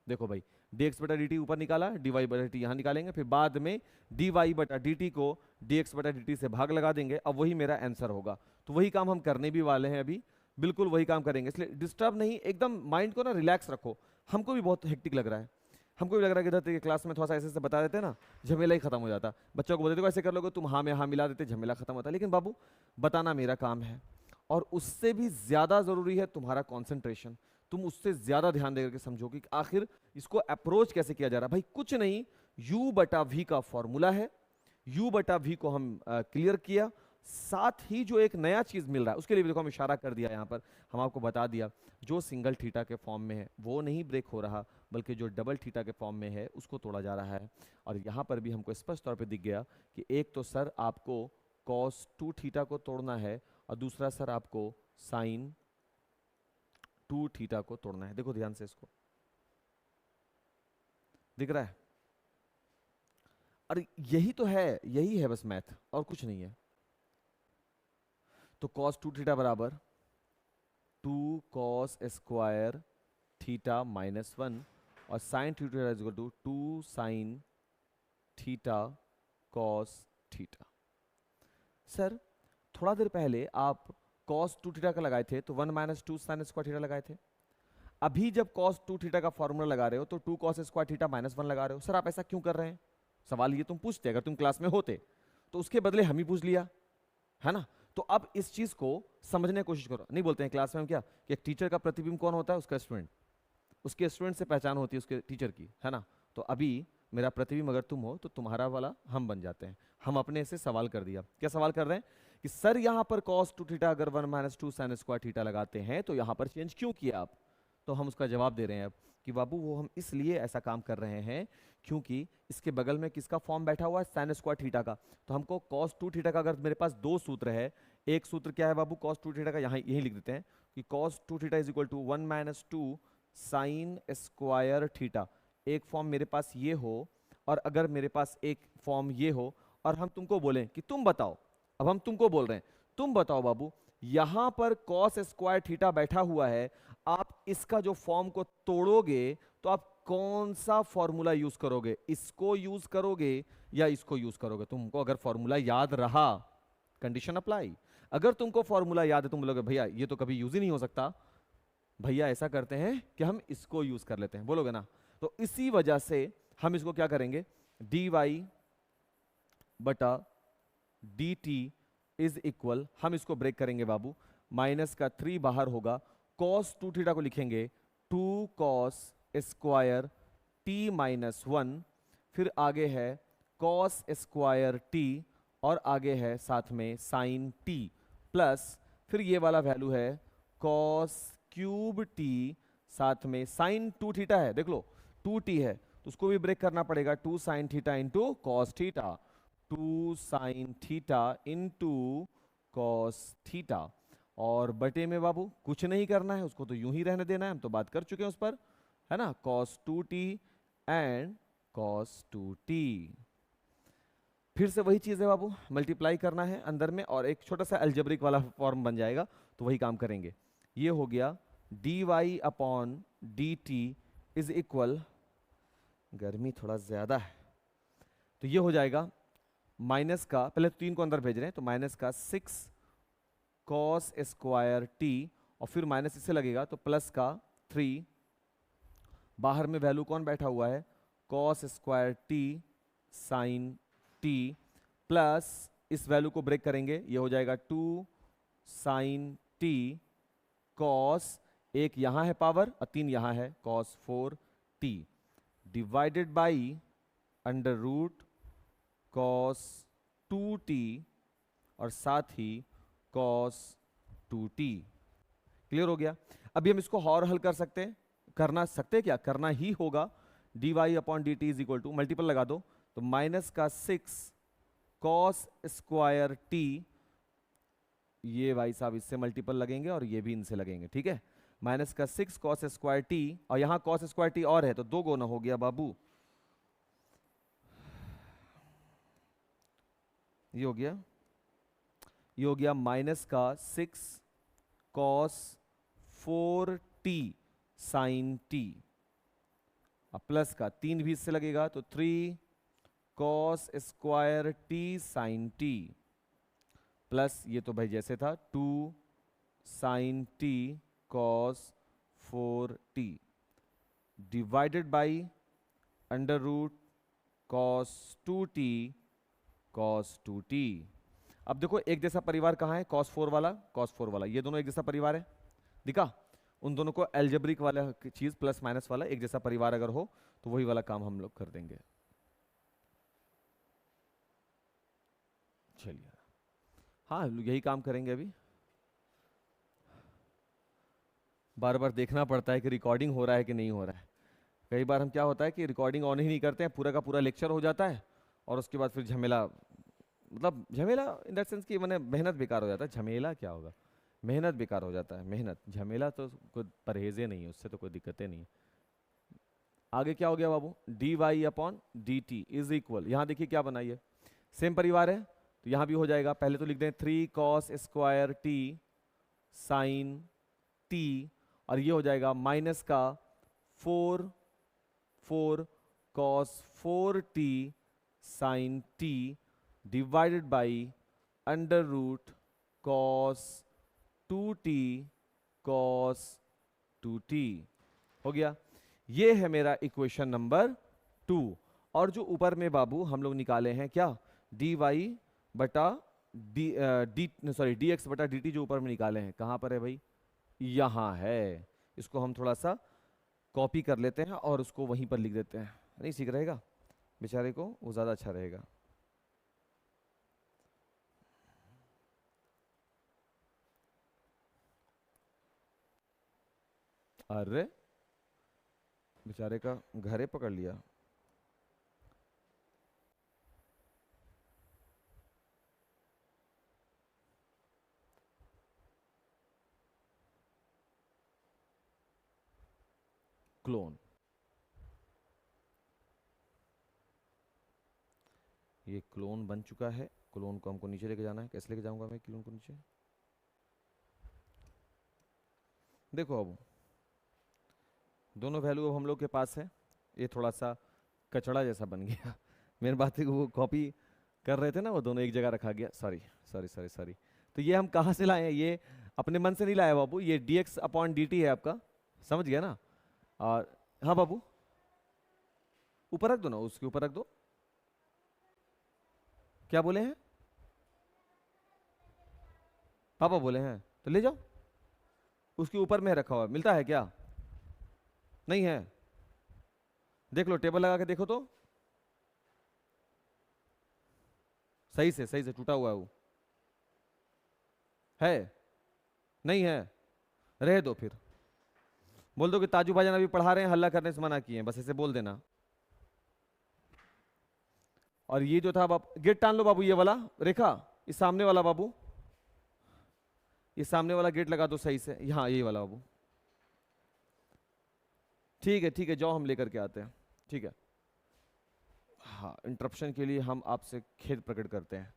Speaker 1: देखो भाई dx बटा dt ऊपर निकाला, dy बटा dt यहाँ निकालेंगे, फिर बाद में dy बटा dt को dx बटा dt से भाग लगा देंगे, अब वही मेरा आंसर होगा। तो वही काम हम करने भी वाले हैं अभी, बिल्कुल वही काम करेंगे, इसलिए डिस्टर्ब नहीं, एकदम माइंड को ना रिलैक्स रखो। हमको भी बहुत हेक्टिक लग रहा है, हमको भी लग रहा है कि इधर क्लास में थोड़ा सा ऐसे ऐसे बता देते ना, झमेला ही खत्म हो जाता। बच्चों को बोलते देखो ऐसे कर लोगे तुम, हाँ में हाँ मिला देते, झमेला खत्म होता। लेकिन बाबू बताना मेरा काम है, और उससे भी ज्यादा जरूरी है तुम्हारा कॉन्सेंट्रेशन। तुम उससे ज्यादा ध्यान देकर के समझो कि आखिर इसको अप्रोच कैसे किया जा रहा है। भाई कुछ नहीं, u बटा v का फॉर्मूला है, u बटा v को हम क्लियर किया, साथ ही जो एक नया चीज मिल रहा है उसके लिए भी देखो हम इशारा कर दिया यहाँ पर, हम आपको बता दिया जो सिंगल थीटा के फॉर्म में है वो नहीं ब्रेक हो रहा, बल्कि जो डबल थीटा के फॉर्म में है उसको तोड़ा जा रहा है। और यहाँ पर भी हमको स्पष्ट तौर पे दिख गया कि एक तो सर आपको cos 2 थीटा को तोड़ना है, और दूसरा सर आपको sin 2 थीटा को तोड़ना है। देखो ध्यान से, इसको दिख रहा है? और यही तो है, यही है बस मैथ, और कुछ नहीं है। तो cos 2 थीटा बराबर 2 cos स्क्वायर थीटा माइनस 1, और sin 2 theta is equal to 2 sin theta cos theta. Sir थोड़ा देर पहले आप cos 2 थीटा का लगाए थे तो 1 माइनस 2 sin स्क्वायर थीटा लगाए थे। अभी जब cos 2 थीटा का फॉर्मूला लगा रहे हो तो 2 cos स्क्वायर थीटा माइनस 1 लगा रहे हो। सर आप ऐसा क्यों कर रहे हैं? सवाल ये तुम पूछते, अगर तुम क्लास में होते तो उसके बदले हम ही पूछ लिया, है ना? तो अब इस चीज को समझने की कोशिश करो। नहीं बोलते हैं क्लास में हम क्या कि एक टीचर का प्रतिबिंब कौन होता है? उसका स्टूडेंट। उसके स्टूडेंट से पहचान होती है उसके टीचर की, है ना? तो अभी मेरा प्रतिबिंब अगर तुम हो तो तुम्हारा वाला हम बन जाते हैं। हम अपने से सवाल कर दिया। क्या सवाल कर रहे हैं कि सर यहां पर cos 2 थीटा अगर 1 माइनस 2 sin स्क्वायर थीटा लगाते हैं तो यहां पर चेंज क्यों किया आप? तो हम उसका जवाब दे रहे हैं अब कि बाबू वो हम इसलिए ऐसा काम कर रहे हैं क्योंकि इसके बगल में किसका फॉर्म बैठा हुआ है? sin स्क्वायर थीटा का। तो हमको cos 2 थीटा का, अगर मेरे पास दो सूत्र है, एक सूत्र क्या है बाबू cos 2 थीटा का, यहाँ यही लिख देते हैं कि cos 2 theta is equal to 1 minus 2 sin square theta. एक फॉर्म मेरे पास ये हो और अगर मेरे पास एक फॉर्म ये हो, और हम तुमको बोलें कि तुम बताओ, अब हम तुमको बोल रहे हैं तुम बताओ बाबू, यहां पर cos स्क्वायर थीटा बैठा हुआ है, आप इसका जो फॉर्म को तोड़ोगे तो आप कौन सा फॉर्मूला यूज करोगे? इसको यूज करोगे या इसको यूज करोगे? तुमको अगर फॉर्मूला याद रहा, कंडीशन अप्लाई। अगर तुमको फॉर्मूला याद है तुम बोलोगे भैया ये तो कभी यूज ही नहीं हो सकता, भैया ऐसा करते हैं कि हम इसको यूज कर लेते हैं, बोलोगे ना? तो इसी वजह से हम इसको क्या करेंगे, dy बटा dt इज इक्वल, हम इसको ब्रेक करेंगे बाबू, माइनस का 3 बाहर होगा, cos 2 थीटा को लिखेंगे 2 cos स्क्वायर t माइनस 1, फिर आगे है cos स्क्वायर t, और आगे है साथ में sin t, प्लस फिर ये वाला वैल्यू है cos क्यूब t, साथ में sin 2 थीटा है, देख लो 2t है तो उसको भी ब्रेक करना पड़ेगा, 2 sin theta into cos theta, 2 sin theta into cos theta. और बटे में बाबू कुछ नहीं करना है, उसको तो यूं ही रहने देना है, हम तो बात कर चुके हैं उस पर, है ना? cos 2t and cos 2t। फिर से वही चीज है बाबू, मल्टीप्लाई करना है अंदर में और एक छोटा सा अलजेब्रिक वाला फॉर्म बन जाएगा, तो वही काम करेंगे। ये हो गया dy upon dt is equal, गर्मी थोड़ा ज्यादा है तो ये हो जाएगा माइनस का, पहले 3 को अंदर भेज रहे हैं तो माइनस का 6 cos स्क्वायर t, और फिर माइनस इससे लगेगा तो प्लस का 3, बाहर में वैल्यू कौन बैठा हुआ है? cos square t sin t, plus इस वैल्यू को ब्रेक करेंगे, ये हो जाएगा 2 sin t cos, एक यहां है पावर और 3 यहां है, cos 4t divided by under root cos 2t और साथ ही cos 2t। क्लियर हो गया? अभी हम इसको और हल कर सकते हैं, करना सकते हैं क्या, करना ही होगा। dy upon dt is equal to, multiple लगा दो तो माइनस का 6 cos स्क्वायर t, ये भाई साहब इससे मल्टीपल लगेंगे और ये भी इनसे लगेंगे, ठीक है। माइनस का 6 कॉस स्क्वायर टी, और यहाँ कॉस स्क्वायर टी और है तो 2 गुना हो गया बाबू, ये हो गया, ये हो गया माइनस का 6 कॉस 4t साइन टी, अब प्लस का 3 भी इससे लगेगा तो 3 cos square t sine t, plus ये तो भाई जैसे था 2 sine t cos 4t divided by under root cos 2t cos 2t। अब देखो एक जैसा परिवार कहाँ है, cos 4 वाला cos 4 वाला, ये दोनों एक जैसा परिवार है, दिखा। उन दोनों को एल्जेब्रिक वाला चीज प्लस माइनस वाला एक जैसा परिवार अगर हो तो वही वाला काम हम लोग कर देंगे। चलिए हाँ यही काम करेंगे अभी। बार बार देखना पड़ता है कि रिकॉर्डिंग हो रहा है कि नहीं हो रहा है। कई बार हम क्या होता है कि रिकॉर्डिंग ऑन ही नहीं करते हैं, पूरा का पूरा लेक्चर हो जाता है और उसके बाद फिर झमेला, मतलब झमेला इन दैट सेंस कि मैंने मेहनत बेकार हो जाता है। झमेला क्या होगा, मेहनत बेकार हो जाता है। मेहनत, झमेला तो कोई परहेजे नहीं है, उससे तो कोई दिक्कतें नहीं है। आगे क्या हो गया बाबू, d Y upon d t is equal, यहाँ देखिए क्या बनाइए, सेम परिवार है तो यहाँ भी हो जाएगा। पहले तो लिख दें 3 cos square t sine T, और ये हो जाएगा माइनस का 4 cos 4t sine t divided by under root cos 2t cos 2t, हो गया। ये है मेरा इक्वेशन नंबर 2। और जो ऊपर में बाबू हम लोग निकाले हैं क्या, डी वाई बटा डी एक्स बटा डी टी, जो ऊपर में निकाले हैं कहाँ पर है भाई, यहाँ है। इसको हम थोड़ा सा कॉपी कर लेते हैं और उसको वहीं पर लिख देते हैं, नहीं ठीक रहेगा बेचारे को, वो ज़्यादा अच्छा रहेगा। अरे बेचारे का घरे पकड़ लिया। क्लोन, ये क्लोन बन चुका है। क्लोन को हमको नीचे लेके जाना है, कैसे लेके जाऊंगा मैं क्लोन को नीचे, देखो अब दोनों वैल्यू अब हम लोग के पास है। ये थोड़ा सा कचड़ा जैसा बन गया मेरे बात वो कॉपी कर रहे थे ना, वो दोनों एक जगह रखा गया, सॉरी सॉरी सॉरी सॉरी। तो ये हम कहाँ से लाए हैं, ये अपने मन से नहीं लाया बाबू, ये dx अपॉन dt है आपका, समझ गया ना। और हाँ बाबू ऊपर रख दो ना, उसके ऊपर रख दो। क्या बोले हैं पापा, बोले हैं तो ले जाओ, उसके ऊपर में रखा हुआ मिलता है क्या, नहीं है, देख लो टेबल लगा के देखो तो, सही से टूटा हुआ है वो, है नहीं है, रह दो फिर, बोल दो कि ताजू भाईजान अभी पढ़ा रहे हैं, हल्ला करने से मना किए हैं, बस ऐसे बोल देना। और ये जो था गेट टान लो बाबू, ये वाला रेखा, इस सामने वाला बाबू, ये सामने वाला गेट लगा दो सही से, यहाँ ये वाला बाबू, ठीक है जाओ हम लेकर के आते हैं, ठीक है। हाँ इंटरप्शन के लिए हम आपसे खेद प्रकट करते हैं।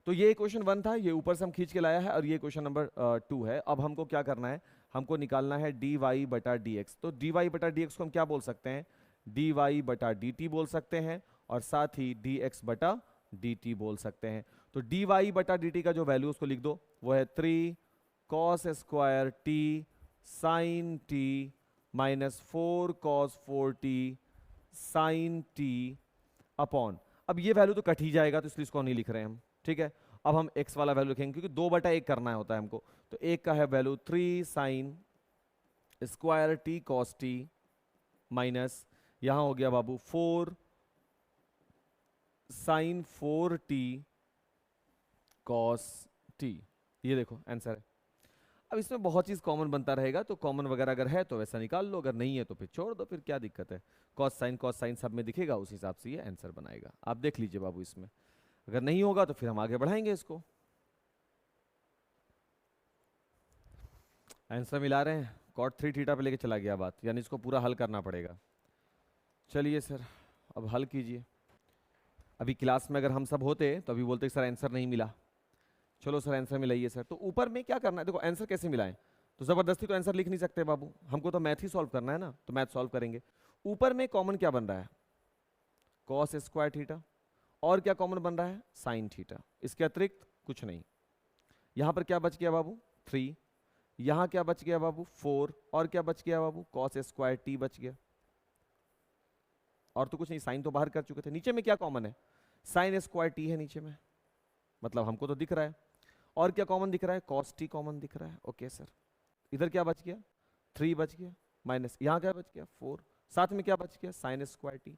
Speaker 1: तो ये क्वेश्चन 1 था, ये ऊपर से हम खींच के लाया है, और ये क्वेश्चन नंबर 2 है। अब हमको क्या करना है, हमको निकालना है डी वाई बटा डी एक्स। तो डी वाई बटा डी एक्स को हम क्या बोल सकते हैं, डी वाई बटा डी टी बोल सकते हैं, और साथ ही डी एक्स बटा डी टी बोल सकते हैं। तो डी वाई बटा डी टी का जो वैल्यू उसको लिख दो, वो है 3 cos square t sine t minus 4 cos 4t sine t upon, अब ये वैल्यू तो कट ही जाएगा तो इसलिए इसको नहीं लिख रहे हैं हम, ठीक है। अब हम x वाला वैल्यू लिखेंगे क्योंकि 2/1 करना होता है हमको, तो एक का है value 3 sine square t cos T minus, यहां हो गया बाबू 4 साइन 4t कॉस टी, ये देखो आंसर है। अब इसमें बहुत चीज कॉमन बनता रहेगा, तो कॉमन वगैरह अगर है तो वैसा निकाल लो, अगर नहीं है तो फिर छोड़ दो, फिर क्या दिक्कत है। कॉस साइन सब में दिखेगा, उस हिसाब से ये आंसर बनाएगा। आप देख लीजिए बाबू, इसमें अगर नहीं होगा तो फिर हम आगे बढ़ाएंगे इसको। आंसर मिला रहे हैं, कॉट 3 थीटा पे लेके चला गया बात, यानी इसको पूरा हल करना पड़ेगा। चलिए सर अब हल कीजिए। अभी क्लास में अगर हम सब होते तो अभी बोलते कि सर आंसर नहीं मिला। चलो सर आंसर मिलाइए सर। तो ऊपर में क्या करना है, देखो आंसर कैसे मिलाएं, तो जबरदस्ती तो आंसर लिख नहीं सकते बाबू, हमको तो मैथ ही सॉल्व करना है ना, तो मैथ सॉल्व करेंगे। ऊपर में कॉमन क्या बन रहा है, कॉस स्क्वायर थीटा, और क्या कॉमन बन रहा है, साइन थीटा, इसके अतिरिक्त कुछ नहीं। यहां पर क्या बच गया बाबू, 3, यहां क्या बच गया बाबू, 4, और क्या बच गया बाबू, कॉस स्क्वायर टी बच गया, और तो कुछ नहीं, साइन तो बाहर कर चुके थे। नीचे में क्या कॉमन है, साइन स्क्वायर टी है नीचे में, मतलब हमको तो दिख रहा है। और क्या कॉमन दिख रहा है, कॉस टी कॉमन दिख रहा है। ओके सर, इधर क्या बच गया, 3 बच गया, माइनस यहाँ क्या बच गया, 4, साथ में क्या बच गया, साइन स्क्वायर टी।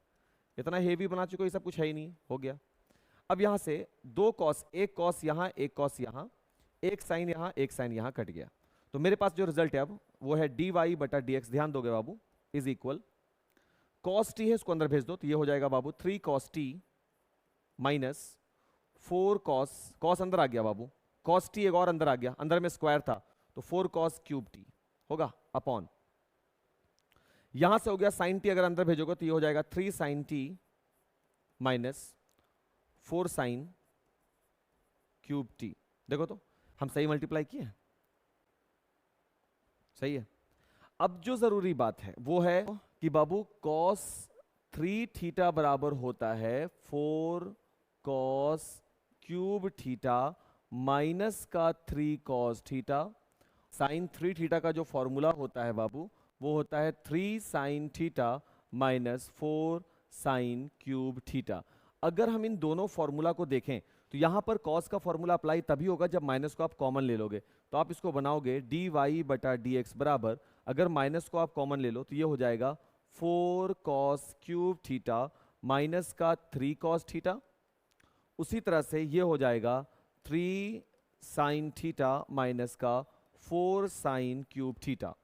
Speaker 1: इतना हेवी बना चुके, ये सब कुछ है ही नहीं, हो गया। अब यहाँ से 2 कॉस, एक कॉस यहाँ, एक कॉस यहाँ, एक साइन यहाँ, एक साइन यहाँ कट गया। तो मेरे पास जो रिजल्ट है अब वो है डी वाई बटा डी एक्स, ध्यान दोगे बाबू, इज इक्वल कॉस टी है, इसको अंदर भेज दो, तो ये हो जाएगा बाबू 3 cos T minus 4 cos, cos अंदर आ गया बाबू, कॉस टी एक और अंदर आ गया, अंदर में स्क्वायर था, तो 4 कॉस क्यूब टी होगा, अपॉन यहां से हो गया साइन टी, अगर अंदर भेजोगे तो ये हो जाएगा 3 sine t minus 4 sine cube t. देखो तो हम सही मल्टीप्लाई किए हैं, सही है। अब जो जरूरी बात है वो है कि बाबू कॉस 3 थीटा बराबर होता है 4 कॉस क्यूब थीटा माइनस का 3 कॉस थीटा। साइन 3 थीटा का जो फॉर्मूला होता है बाबू वो होता है 3 sine theta minus 4 sine cube theta. अगर हम इन दोनों फॉर्मूला को देखें तो यहां पर कॉस का फॉर्मूला अप्लाई तभी होगा जब माइनस को आप कॉमन ले लोगे। तो आप इसको बनाओगे डी वाई बटा डी एक्स बराबर, अगर माइनस को आप कॉमन ले लो तो ये हो जाएगा 4 कॉस क्यूब थीटा माइनस का 3 कॉस थीटा। उसी तरह से ये हो जाएगा 3 साइन थीटा माइनस का 4 साइन क्यूब थीटा।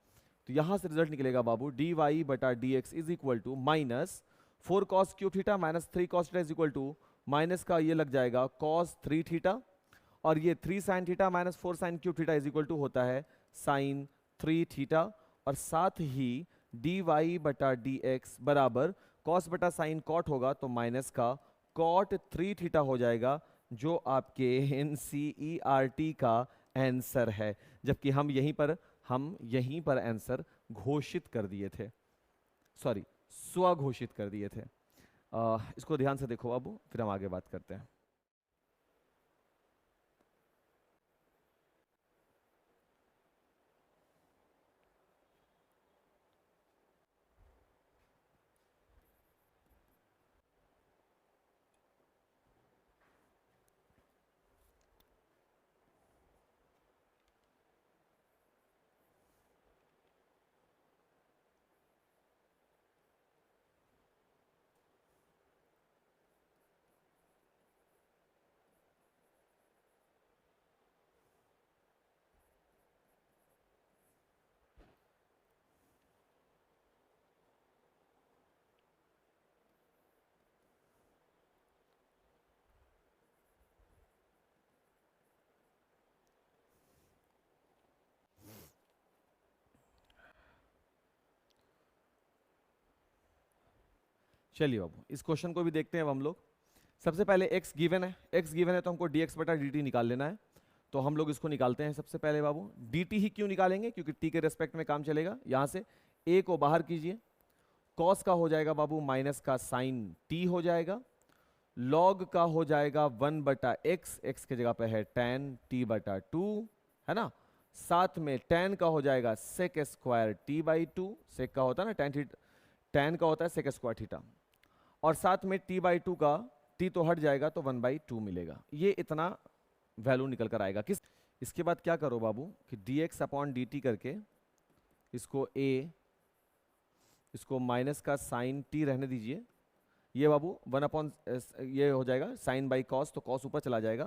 Speaker 1: तो यहां से रिजल्ट निकलेगा बाबू डी वाई बटा d x is equal to minus 4 cos cube theta minus 3 cos theta is equal to minus का ये लग जाएगा कॉस 3 थीटा, और ये 3 sine theta minus 4 sine cube theta is equal to होता है साइन 3 थीटा। और साथ ही डी वाई बटा डी एक्स बराबर कॉस बटा साइन कॉट होगा तो माइनस का कॉट 3 थीटा हो जाएगा, जो आपके एनसीईआरटी का आंसर है। जबकि हम यहीं पर आंसर घोषित कर दिए थे, सॉरी स्वघोषित कर दिए थे। इसको ध्यान से देखो अब, फिर हम आगे बात करते हैं। चलिए बाबू इस क्वेश्चन को भी देखते हैं अब हम लोग। सबसे पहले x गिवन है, x गिवन है तो हमको dx बटा dt निकाल लेना है। तो हम लोग इसको निकालते हैं सबसे पहले बाबू। dt ही क्यों निकालेंगे, क्योंकि t के रेस्पेक्ट में काम चलेगा। यहां से a को बाहर कीजिए, cos का हो जाएगा बाबू माइनस का साइन t हो जाएगा, log का हो जाएगा 1 बटा x, x के जगह पे है tan t बटा 2, है ना। साथ में tan का हो जाएगा sec square t by 2, sec का होता है ना tan का होता है sec स्क्वायर थीटा, और साथ में t बाई 2 का t तो हट जाएगा तो 1 बाई 2 मिलेगा। ये इतना वैल्यू निकल कर आएगा किस। इसके बाद क्या करो बाबू कि dx अपॉन dt करके इसको a, इसको माइनस का साइन t रहने दीजिए, ये बाबू 1 अपॉन ये हो जाएगा साइन बाई कॉस, तो कॉस ऊपर चला जाएगा,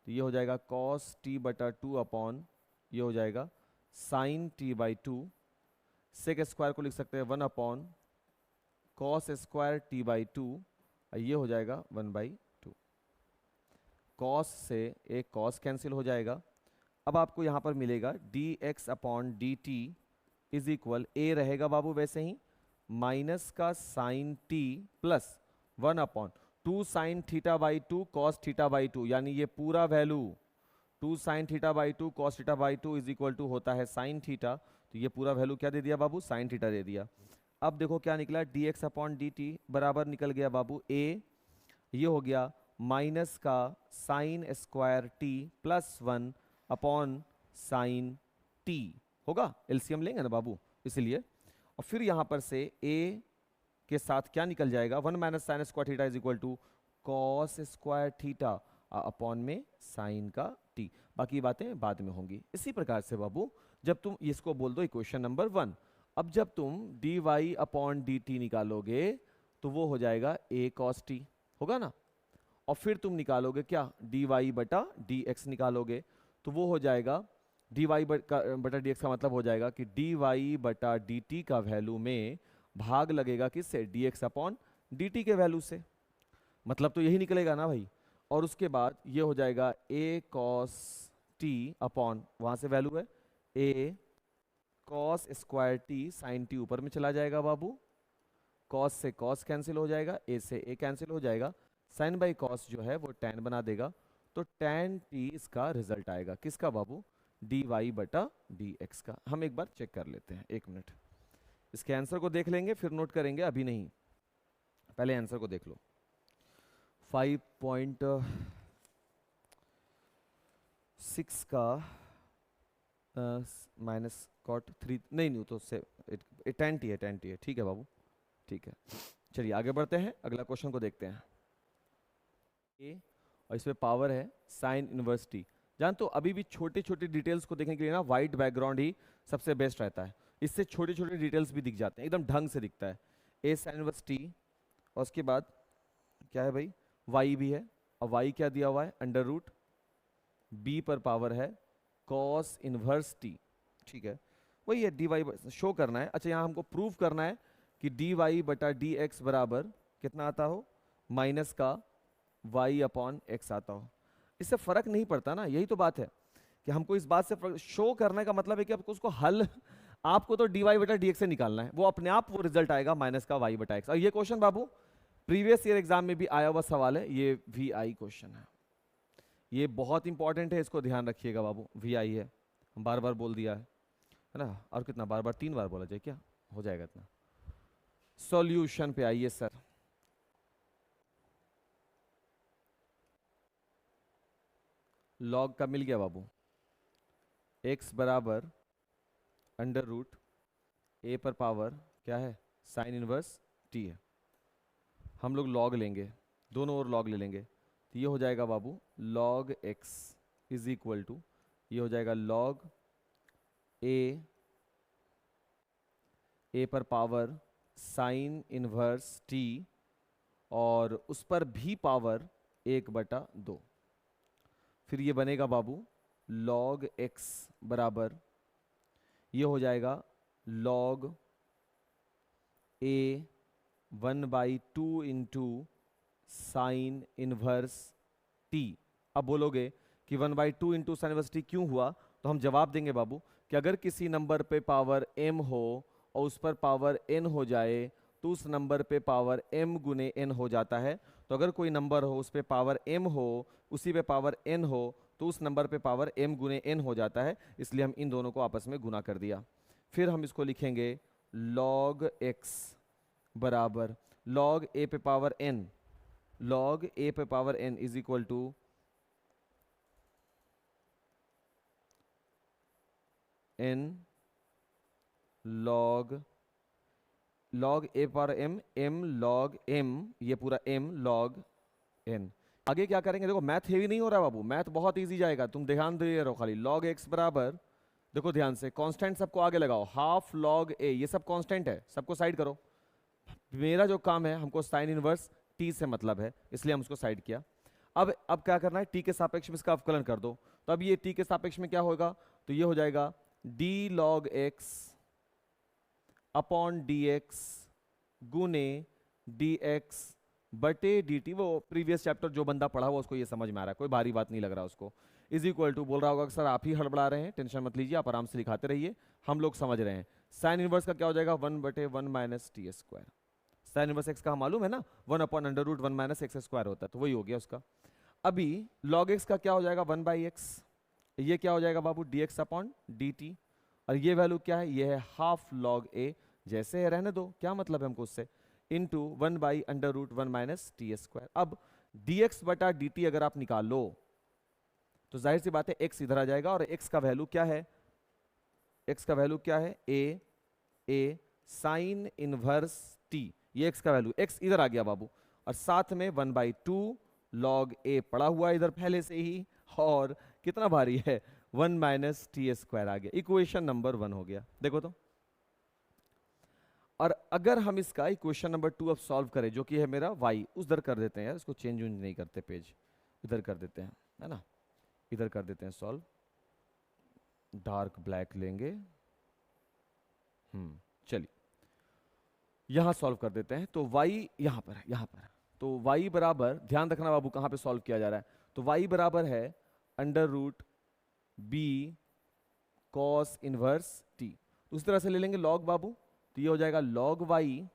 Speaker 1: तो ये हो जाएगा कॉस t बटा 2 अपॉन ये हो जाएगा sine t by 2। Sec square को लिख सकते हैं 1 upon cos square t by 2, ये हो जाएगा 1 बाई 2। कॉस से एक कॉस कैंसिल हो जाएगा, अब आपको यहां पर मिलेगा d x upon d t is equal, a रहेगा बाबू वैसे ही, माइनस का sine t plus 1/2 sin θ/2 cos θ/2, यानी ये पूरा value 2 sin θ/2 cos θ/2 is equal to होता है साइन थीटा। तो ये पूरा वैल्यू क्या दे दिया बाबू, साइन थीटा दे दिया। अब देखो क्या निकला, D x upon d T बराबर निकल गया बाबू ए, ये हो गया माइनस का sine square t plus 1 sine t होगा, एलसीएम लेंगे ना बाबू इसलिए। और फिर यहां पर से a के साथ क्या निकल जाएगा, 1 - sine square theta is equal to cos square theta upon में साइन का t। बाकी बातें बाद में होंगी। इसी प्रकार से बाबू जब तुम इसको बोल दो इक्वेशन नंबर 1, अब जब तुम dy अपॉन डी टी निकालोगे तो वो हो जाएगा a cos t होगा ना, और फिर तुम निकालोगे क्या, dy बटा dx निकालोगे तो वो हो जाएगा dy बटा dx का मतलब हो जाएगा कि dy बटा dt का वैल्यू में भाग लगेगा किससे, dx अपॉन dt के वैल्यू से, मतलब तो यही निकलेगा ना भाई। और उसके बाद ये हो जाएगा a cos t अपॉन, वहां से वैल्यू है a cos square t sin t ऊपर में चला जाएगा बाबू, cos से cos कैंसिल हो जाएगा, a से a कैंसिल हो जाएगा, sin बाई cos जो है वो tan बना देगा, तो tan t इसका रिजल्ट आएगा किसका बाबू, dy बटा dx का। हम एक बार चेक कर लेते हैं, 1 मिनट, इसके आंसर को देख लेंगे फिर नोट करेंगे, अभी नहीं, पहले आंसर को देख लो। 5.6 का माइनस कॉट 3, नहीं तो से tan t है, ठीक है बाबू, ठीक है। चलिए आगे बढ़ते हैं, अगला क्वेश्चन को देखते हैं। ए और इसमें पावर है साइन इनवर्स टी। जान तो अभी भी छोटे छोटे डिटेल्स को देखने के लिए ना वाइट बैकग्राउंड ही सबसे बेस्ट रहता है, इससे छोटे छोटे डिटेल्स भी दिख जाते हैं, एकदम ढंग से दिखता है। ए साइन इनवर्स टी, और उसके बाद क्या है भाई, वाई भी है, और वाई क्या दिया हुआ है, अंडर रूट बी पर पावर है कॉस इनवर्स टी, ठीक है, वही है डी वाई शो करना है। अच्छा यहाँ हमको प्रूव करना है कि डी वाई बटा डी एक्स बराबर कितना आता हो, माइनस का वाई अपॉन एक्स आता हो। इससे फर्क नहीं पड़ता ना, यही तो बात है कि हमको इस बात से शो करने का मतलब है कि आपको उसको हल, आपको तो डी वाई बटा डी एक्स से निकालना है, वो अपने आप वो रिजल्ट आएगा माइनस का वाई बटा एक्स। और ये क्वेश्चन बाबू प्रीवियस ईयर एग्जाम में भी आया हुआ सवाल है, ये VI क्वेश्चन है, ये बहुत इंपॉर्टेंट है, इसको ध्यान रखिएगा बाबू, VI है, बार बार बोल दिया है ना, और कितना बार बार, 3 बार बोला जाए क्या, हो जाएगा इतना। सॉल्यूशन पे आइए सर, लॉग का मिल गया बाबू, x बराबर अंडर रूट a पर पावर क्या है, साइन इनवर्स t है। हम लोग लॉग लेंगे, दोनों ओर लॉग ले लेंगे, तो ये हो जाएगा बाबू log x is equal to, ये हो जाएगा लॉग a पर पावर साइन इनवर्स t, और उस पर भी पावर 1/2। फिर ये बनेगा बाबू लॉग x बराबर, ये हो जाएगा log a 1/2 into sine inverse t। अब बोलोगे कि 1/2 इंटू साइन इनवर्स t क्यों हुआ, तो हम जवाब देंगे बाबू कि अगर किसी नंबर पे पावर m हो और उस पर पावर n हो जाए तो उस नंबर पे पावर m गुने n हो जाता है। तो अगर कोई नंबर हो उस पे पावर m हो, उसी पे पावर n हो, तो उस नंबर पे पावर m गुने n हो जाता है, इसलिए हम इन दोनों को आपस में गुना कर दिया। फिर हम इसको लिखेंगे log x बराबर log a पे पावर n, log a पे power n is equal to n log a power m log m, ये पूरा m log n। आगे क्या करेंगे, देखो मैथ हेवी नहीं हो रहा बाबू, मैथ बहुत इजी जाएगा, तुम ध्यान दे रहो खाली। log x बराबर, देखो ध्यान से, कांस्टेंट सबको आगे लगाओ, हाफ log a, ये सब कांस्टेंट है, सबको साइड करो। मेरा जो काम है, हमको साइन इनवर्स t से मतलब है, इसलिए हम उसको साइड किया। अब क्या करना है, t के सापेक्ष में इसका अवकलन कर दो, तो अब ये t के सापेक्ष में क्या होगा, तो ये हो जाएगा d log x upon dx गुने dx बटे dt। वो प्रीवियस चैप्टर जो बंदा पढ़ा हुआ उसको ये समझ में आ रहा है, कोई भारी बात नहीं लग रहा उसको। इज इक्वल टू बोल रहा होगा कि सर आप ही हड़बड़ा रहे हैं, टेंशन मत लीजिए, आप आराम से लिखाते रहिए, हम लोग समझ रहे हैं। साइन इनवर्स का क्या हो जाएगा 1/1 minus T square. Sine inverse x का मालूम है ना 1/√1 माइनस एक्स स्क्वायर होता है, तो वही हो गया उसका। अभी लॉग एक्स का क्या हो जाएगा 1/x, ये क्या हो जाएगा बाबू dx/dt, और ये वैल्यू क्या है, ये है हाफ लॉग ए, जैसे है रहने दो, क्या मतलब है हमको उससे, इंटू 1/√1 माइनस टी स्क्वायर। अब dx/dt अगर आप निकाल लो तो जाहिर सी बात है x इधर आ जाएगा, और x का वैल्यू क्या है, x का वैल्यू क्या है a साइन इनवर्स t, ये x का वैल्यू, x इधर आ गया बाबू, और साथ में 1/2 लॉग a पड़ा हुआ है इधर पहले से ही, और कितना भारी है 1 माइनस टी स्क्वायर आ गया। इक्वेशन नंबर 1 हो गया, देखो तो। और अगर हम इसका इक्वेशन नंबर 2 अब सॉल्व करें, जो कि है मेरा y, उधर कर देते हैं यार, इसको चेंज नहीं करते पेज, इधर कर देते हैं, है ना, इधर कर देते हैं सॉल्व, डार्क ब्लैक लेंगे, चलिए यहां सॉल्व कर देते हैं। तो y यहां पर है, यहां पर, तो y बराबर, ध्यान रखना बाबू कहां पे सॉल्व किया जा रहा है, तो y बराबर है √b cos इनवर्स t, उस तरह से ले लेंगे log बाबू, तो ये हो जाएगा log y,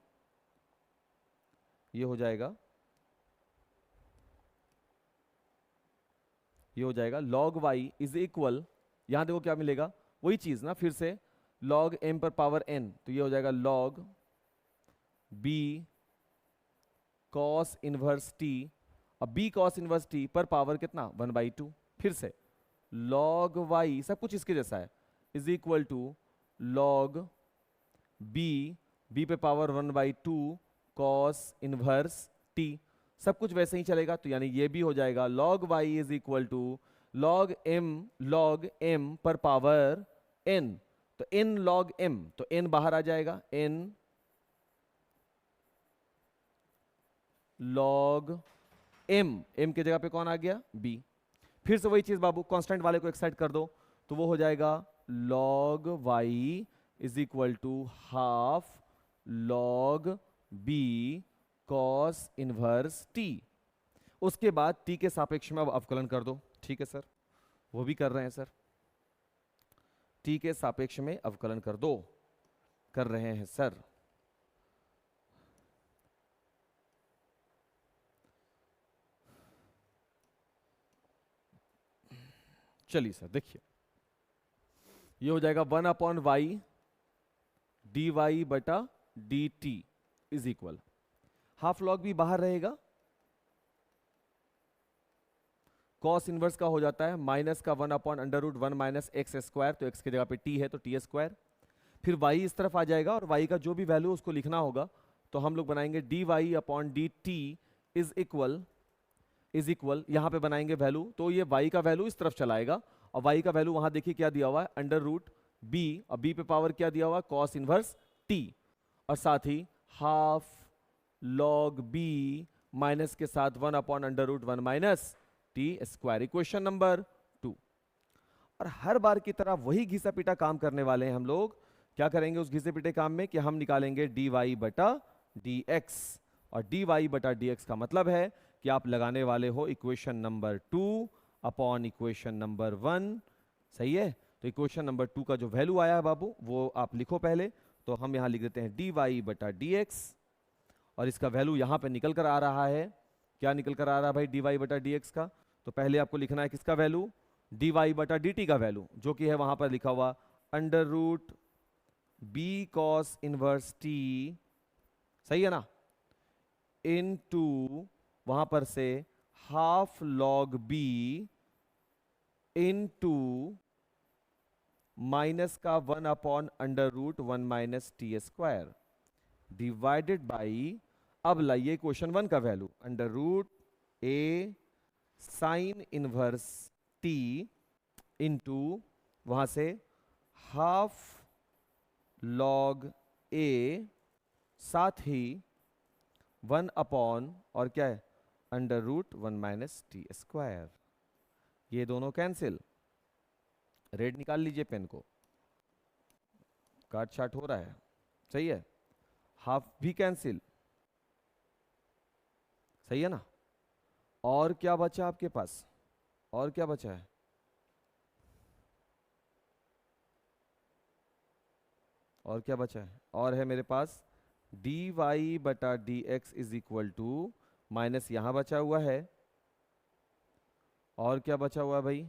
Speaker 1: ये हो जाएगा, ये हो जाएगा log y इज इक्वल, यहां देखो क्या मिलेगा, वही चीज ना फिर से, log m पर पावर n, तो ये हो जाएगा log b cos inverse t, अब b cos इनवर्स t पर पावर कितना 1/2, फिर से log y, सब कुछ इसके जैसा है, is equal to log b पे पावर 1/2 cos इनवर्स t, सब कुछ वैसे ही चलेगा, तो यानी ये भी हो जाएगा log y is equal to log m पर पावर n, तो n log m, तो n बाहर आ जाएगा, n log m की जगह पे कौन आ गया b, फिर से वही चीज बाबू, कांस्टेंट वाले को एक साइड कर दो, तो वो हो जाएगा log y is equal to half log b cos inverse t, उसके बाद t के सापेक्ष में अब अवकलन कर दो, ठीक है सर, वो भी कर रहे हैं सर, t के सापेक्ष में अवकलन कर दो, कर रहे हैं सर। चलिए सर देखिए, ये हो जाएगा 1/y dy/dt is equal, half log भी बाहर रहेगा, cos इनवर्स का हो जाता है माइनस का 1/√1 माइनस एक्स स्क्वायर, तो x की जगह पे t है तो t स्क्वायर, फिर y इस तरफ आ जाएगा, और y का जो भी वैल्यू उसको लिखना होगा, तो हम लोग बनाएंगे dy/dt इज इक्वल, यहां पे बनाएंगे वैल्यू, तो ये y का वैल्यू इस तरफ चलाएगा, और y का वैल्यू वहां देखिए क्या दिया हुआ है √b, और b पे पावर क्या दिया हुआ है cos इनवर्स t, और साथ ही हाफ log b माइनस के साथ 1/√1 minus T square, equation number 2। और हर बार की तरह वही घिसा पीटा काम करने वाले हैं हम लोग, क्या करेंगे उस घिसे पीटे काम में कि हम निकालेंगे dy/dx, और dy/dx का मतलब है कि आप लगाने वाले हो equation number 2 upon equation number 1, सही है। तो इक्वेशन नंबर 2 का जो वैल्यू आया है बाबू वो आप लिखो पहले, तो हम यहां लिख देते हैं dy/dx, और इसका वैल्यू यहां पे निकल कर आ रहा है, क्या निकल कर आ रहा है भाई dy/dx का, तो पहले आपको लिखना है किसका वैल्यू, dy/dt का वैल्यू, जो कि है वहां पर लिखा हुआ √b cos इनवर्स t, सही है ना, इनटू वहां पर से half log b into minus का 1/√1 minus T square divided by, अब लाइए क्वेश्चन 1 का value √a sign inverse t into वहां से हाफ log a, साथ ही 1 और क्या है √1 माइनस टी स्क्वायर, ये दोनों कैंसिल, रेड निकाल लीजिए पेन को, काट छाट हो रहा है, सही है, हाफ भी कैंसिल, सही है ना, और क्या बचा आपके पास, और क्या बचा है और क्या बचा है, और है मेरे पास डी वाई बटा d x is equal to minus यहां बचा हुआ है, और क्या बचा हुआ है भाई,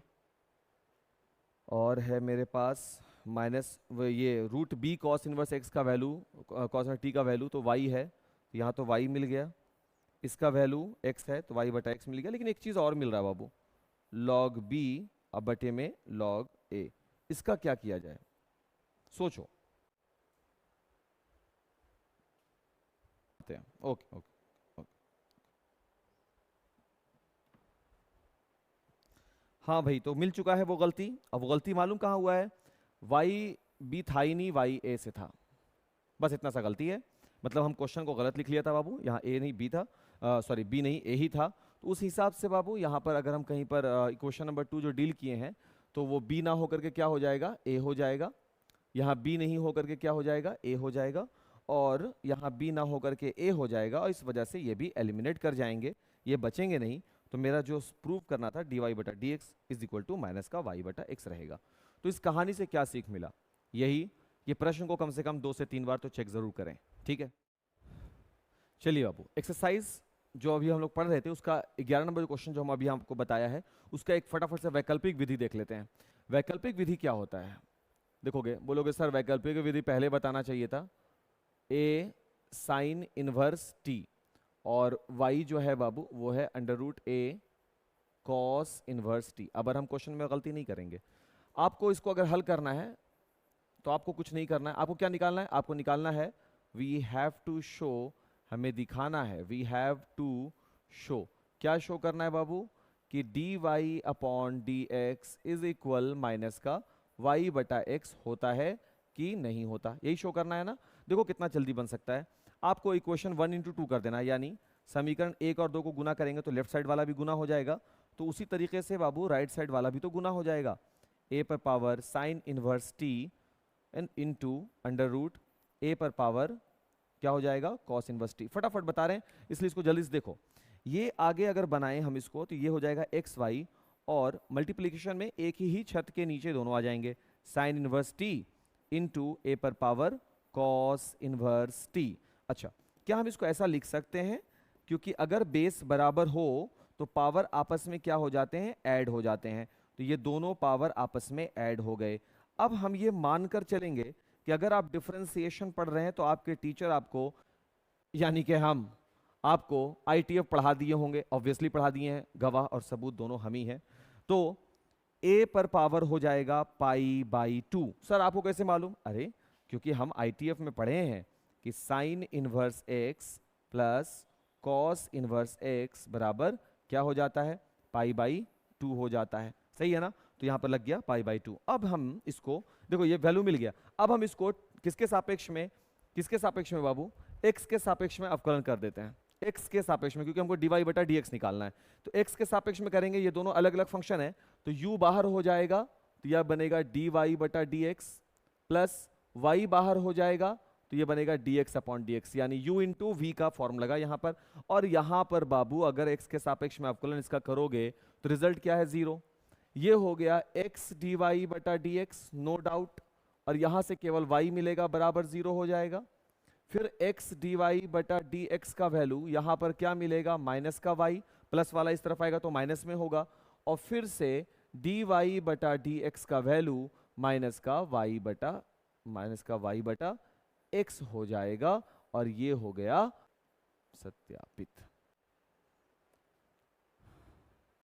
Speaker 1: और है मेरे पास माइनस ये root b cos inverse x का वैल्यू, कॉस टी का वैल्यू तो वाई है, यहाँ तो वाई मिल गया, इसका वैल्यू एक्स है तो वाई बटा एक्स मिल गया। लेकिन एक चीज़ और मिल रहा है बाबू, लॉग बी अब बटे में लॉग ए, इसका क्या किया जाए, सोचो। ओके ओके, हाँ भाई, तो मिल चुका है वो गलती। अब वो गलती मालूम कहाँ हुआ है, वाई बी था ही नहीं, वाई ए से था, बस इतना सा गलती है। मतलब हम क्वेश्चन को गलत लिख लिया था बाबू, यहाँ ए नहीं बी था, सॉरी बी नहीं ए ही था। तो उस हिसाब से बाबू यहाँ पर अगर हम कहीं पर इक्वेशन नंबर 2 जो डील किए हैं, तो वो बी ना होकर के क्या हो जाएगा, ए हो जाएगा। यहाँ बी नहीं होकर के क्या हो जाएगा, ए हो जाएगा, और यहाँ बी ना होकर के ए हो जाएगा, और इस वजह से ये भी एलिमिनेट कर जाएंगे, ये बचेंगे नहीं। तो मेरा जो प्रूव करना था डी वाई बटा d x is equal to minus का वाई बटा एक्स रहेगा। तो इस कहानी से क्या सीख मिला, यही, ये प्रश्न को कम से कम 2 से 3 बार तो चेक जरूर करें, ठीक है। चलिए बाबू, एक्सरसाइज जो अभी हम लोग पढ़ रहे थे उसका 11 नंबर क्वेश्चन जो हम अभी आपको बताया है, उसका एक फटाफट से वैकल्पिक विधि देख लेते हैं। वैकल्पिक विधि क्या होता है, देखोगे, बोलोगे सर वैकल्पिक विधि पहले बताना चाहिए था, ए साइन इनवर्स टी, और y जो है बाबू वो है अंडर रूट ए कॉस इनवर्स टी। अब हम क्वेश्चन में गलती नहीं करेंगे, आपको इसको अगर हल करना है तो आपको कुछ नहीं करना है, आपको क्या निकालना है, आपको निकालना है वी हैव टू शो, हमें दिखाना है, वी हैव टू शो, क्या शो करना है बाबू, कि D Y upon D x is equal minus का वाई बटा एक्स होता है कि नहीं होता, यही शो करना है ना। देखो कितना जल्दी बन सकता है, आपको इक्वेशन 1 इंटू 2 कर देना है, यानी समीकरण 1 और 2 को गुना करेंगे तो लेफ्ट साइड वाला भी गुना हो जाएगा, तो उसी तरीके से बाबू राइट साइड वाला भी तो गुना हो जाएगा, ए पर power sine inverse t and into under root a पर पावर क्या हो जाएगा, कॉस इनवर्स टी। फटाफट बता रहे हैं इसलिए इसको जल्दी से देखो, ये आगे अगर बनाएं हम इसको तो ये हो जाएगा एक्स वाई, और मल्टीप्लीकेशन में एक ही छत के नीचे दोनों आ जाएंगे, साइन इनवर्स टी इंटू ए पर पावर कॉस इनवर्स टी। अच्छा, क्या हम इसको ऐसा लिख सकते हैं, क्योंकि अगर बेस बराबर हो तो पावर आपस में क्या हो जाते हैं, ऐड हो जाते हैं, तो ये दोनों पावर आपस में ऐड हो गए। अब हम ये मानकर चलेंगे कि अगर आप डिफरेंशिएशन पढ़ रहे हैं तो आपके टीचर आपको, यानी कि हम आपको आईटीएफ पढ़ा दिए होंगे, ऑब्वियसली पढ़ा दिए हैं, गवाह और सबूत दोनों हम ही हैं। तो ए पर पावर हो जाएगा पाई बाई 2। सर आपको कैसे मालूम, अरे क्योंकि हम आईटीएफ में पढ़े हैं कि sine inverse x plus cos inverse x बराबर क्या हो जाता है, पाई बाई 2 हो जाता है, सही है ना। तो यहां पर लग गया पाई बाई 2। अब हम इसको देखो, ये वैल्यू मिल गया, अब हम इसको किसके सापेक्ष में बाबू, एक्स के सापेक्ष में अवकलन कर देते हैं, एक्स के सापेक्ष में, क्योंकि हमको डी वाई बटा डी एक्स निकालना है, तो एक्स के सापेक्ष में करेंगे, ये दोनों अलग अलग फंक्शन है, तो u बाहर हो जाएगा, तो यह बनेगा डी वाई बटा डी एक्स, प्लस y बाहर हो जाएगा तो ये बनेगा dx अपॉन dx, यानी u इंटू वी का फॉर्म लगा यहाँ पर। और यहाँ पर बाबू अगर x के सापेक्ष में अवकलन इसका करोगे तो रिजल्ट क्या है, 0। ये हो गया x डी वाई बटा डी एक्स, नो डाउट, और यहाँ से केवल y मिलेगा बराबर 0 हो जाएगा। फिर x डी वाई बटा डी एक्स का वैल्यू यहाँ पर क्या मिलेगा, माइनस का y, प्लस वाला इस तरफ आएगा तो माइनस में होगा, और फिर से डी वाई बटा डी एक्स का वैल्यू माइनस का y बटा x हो जाएगा, और ये हो गया सत्यापित।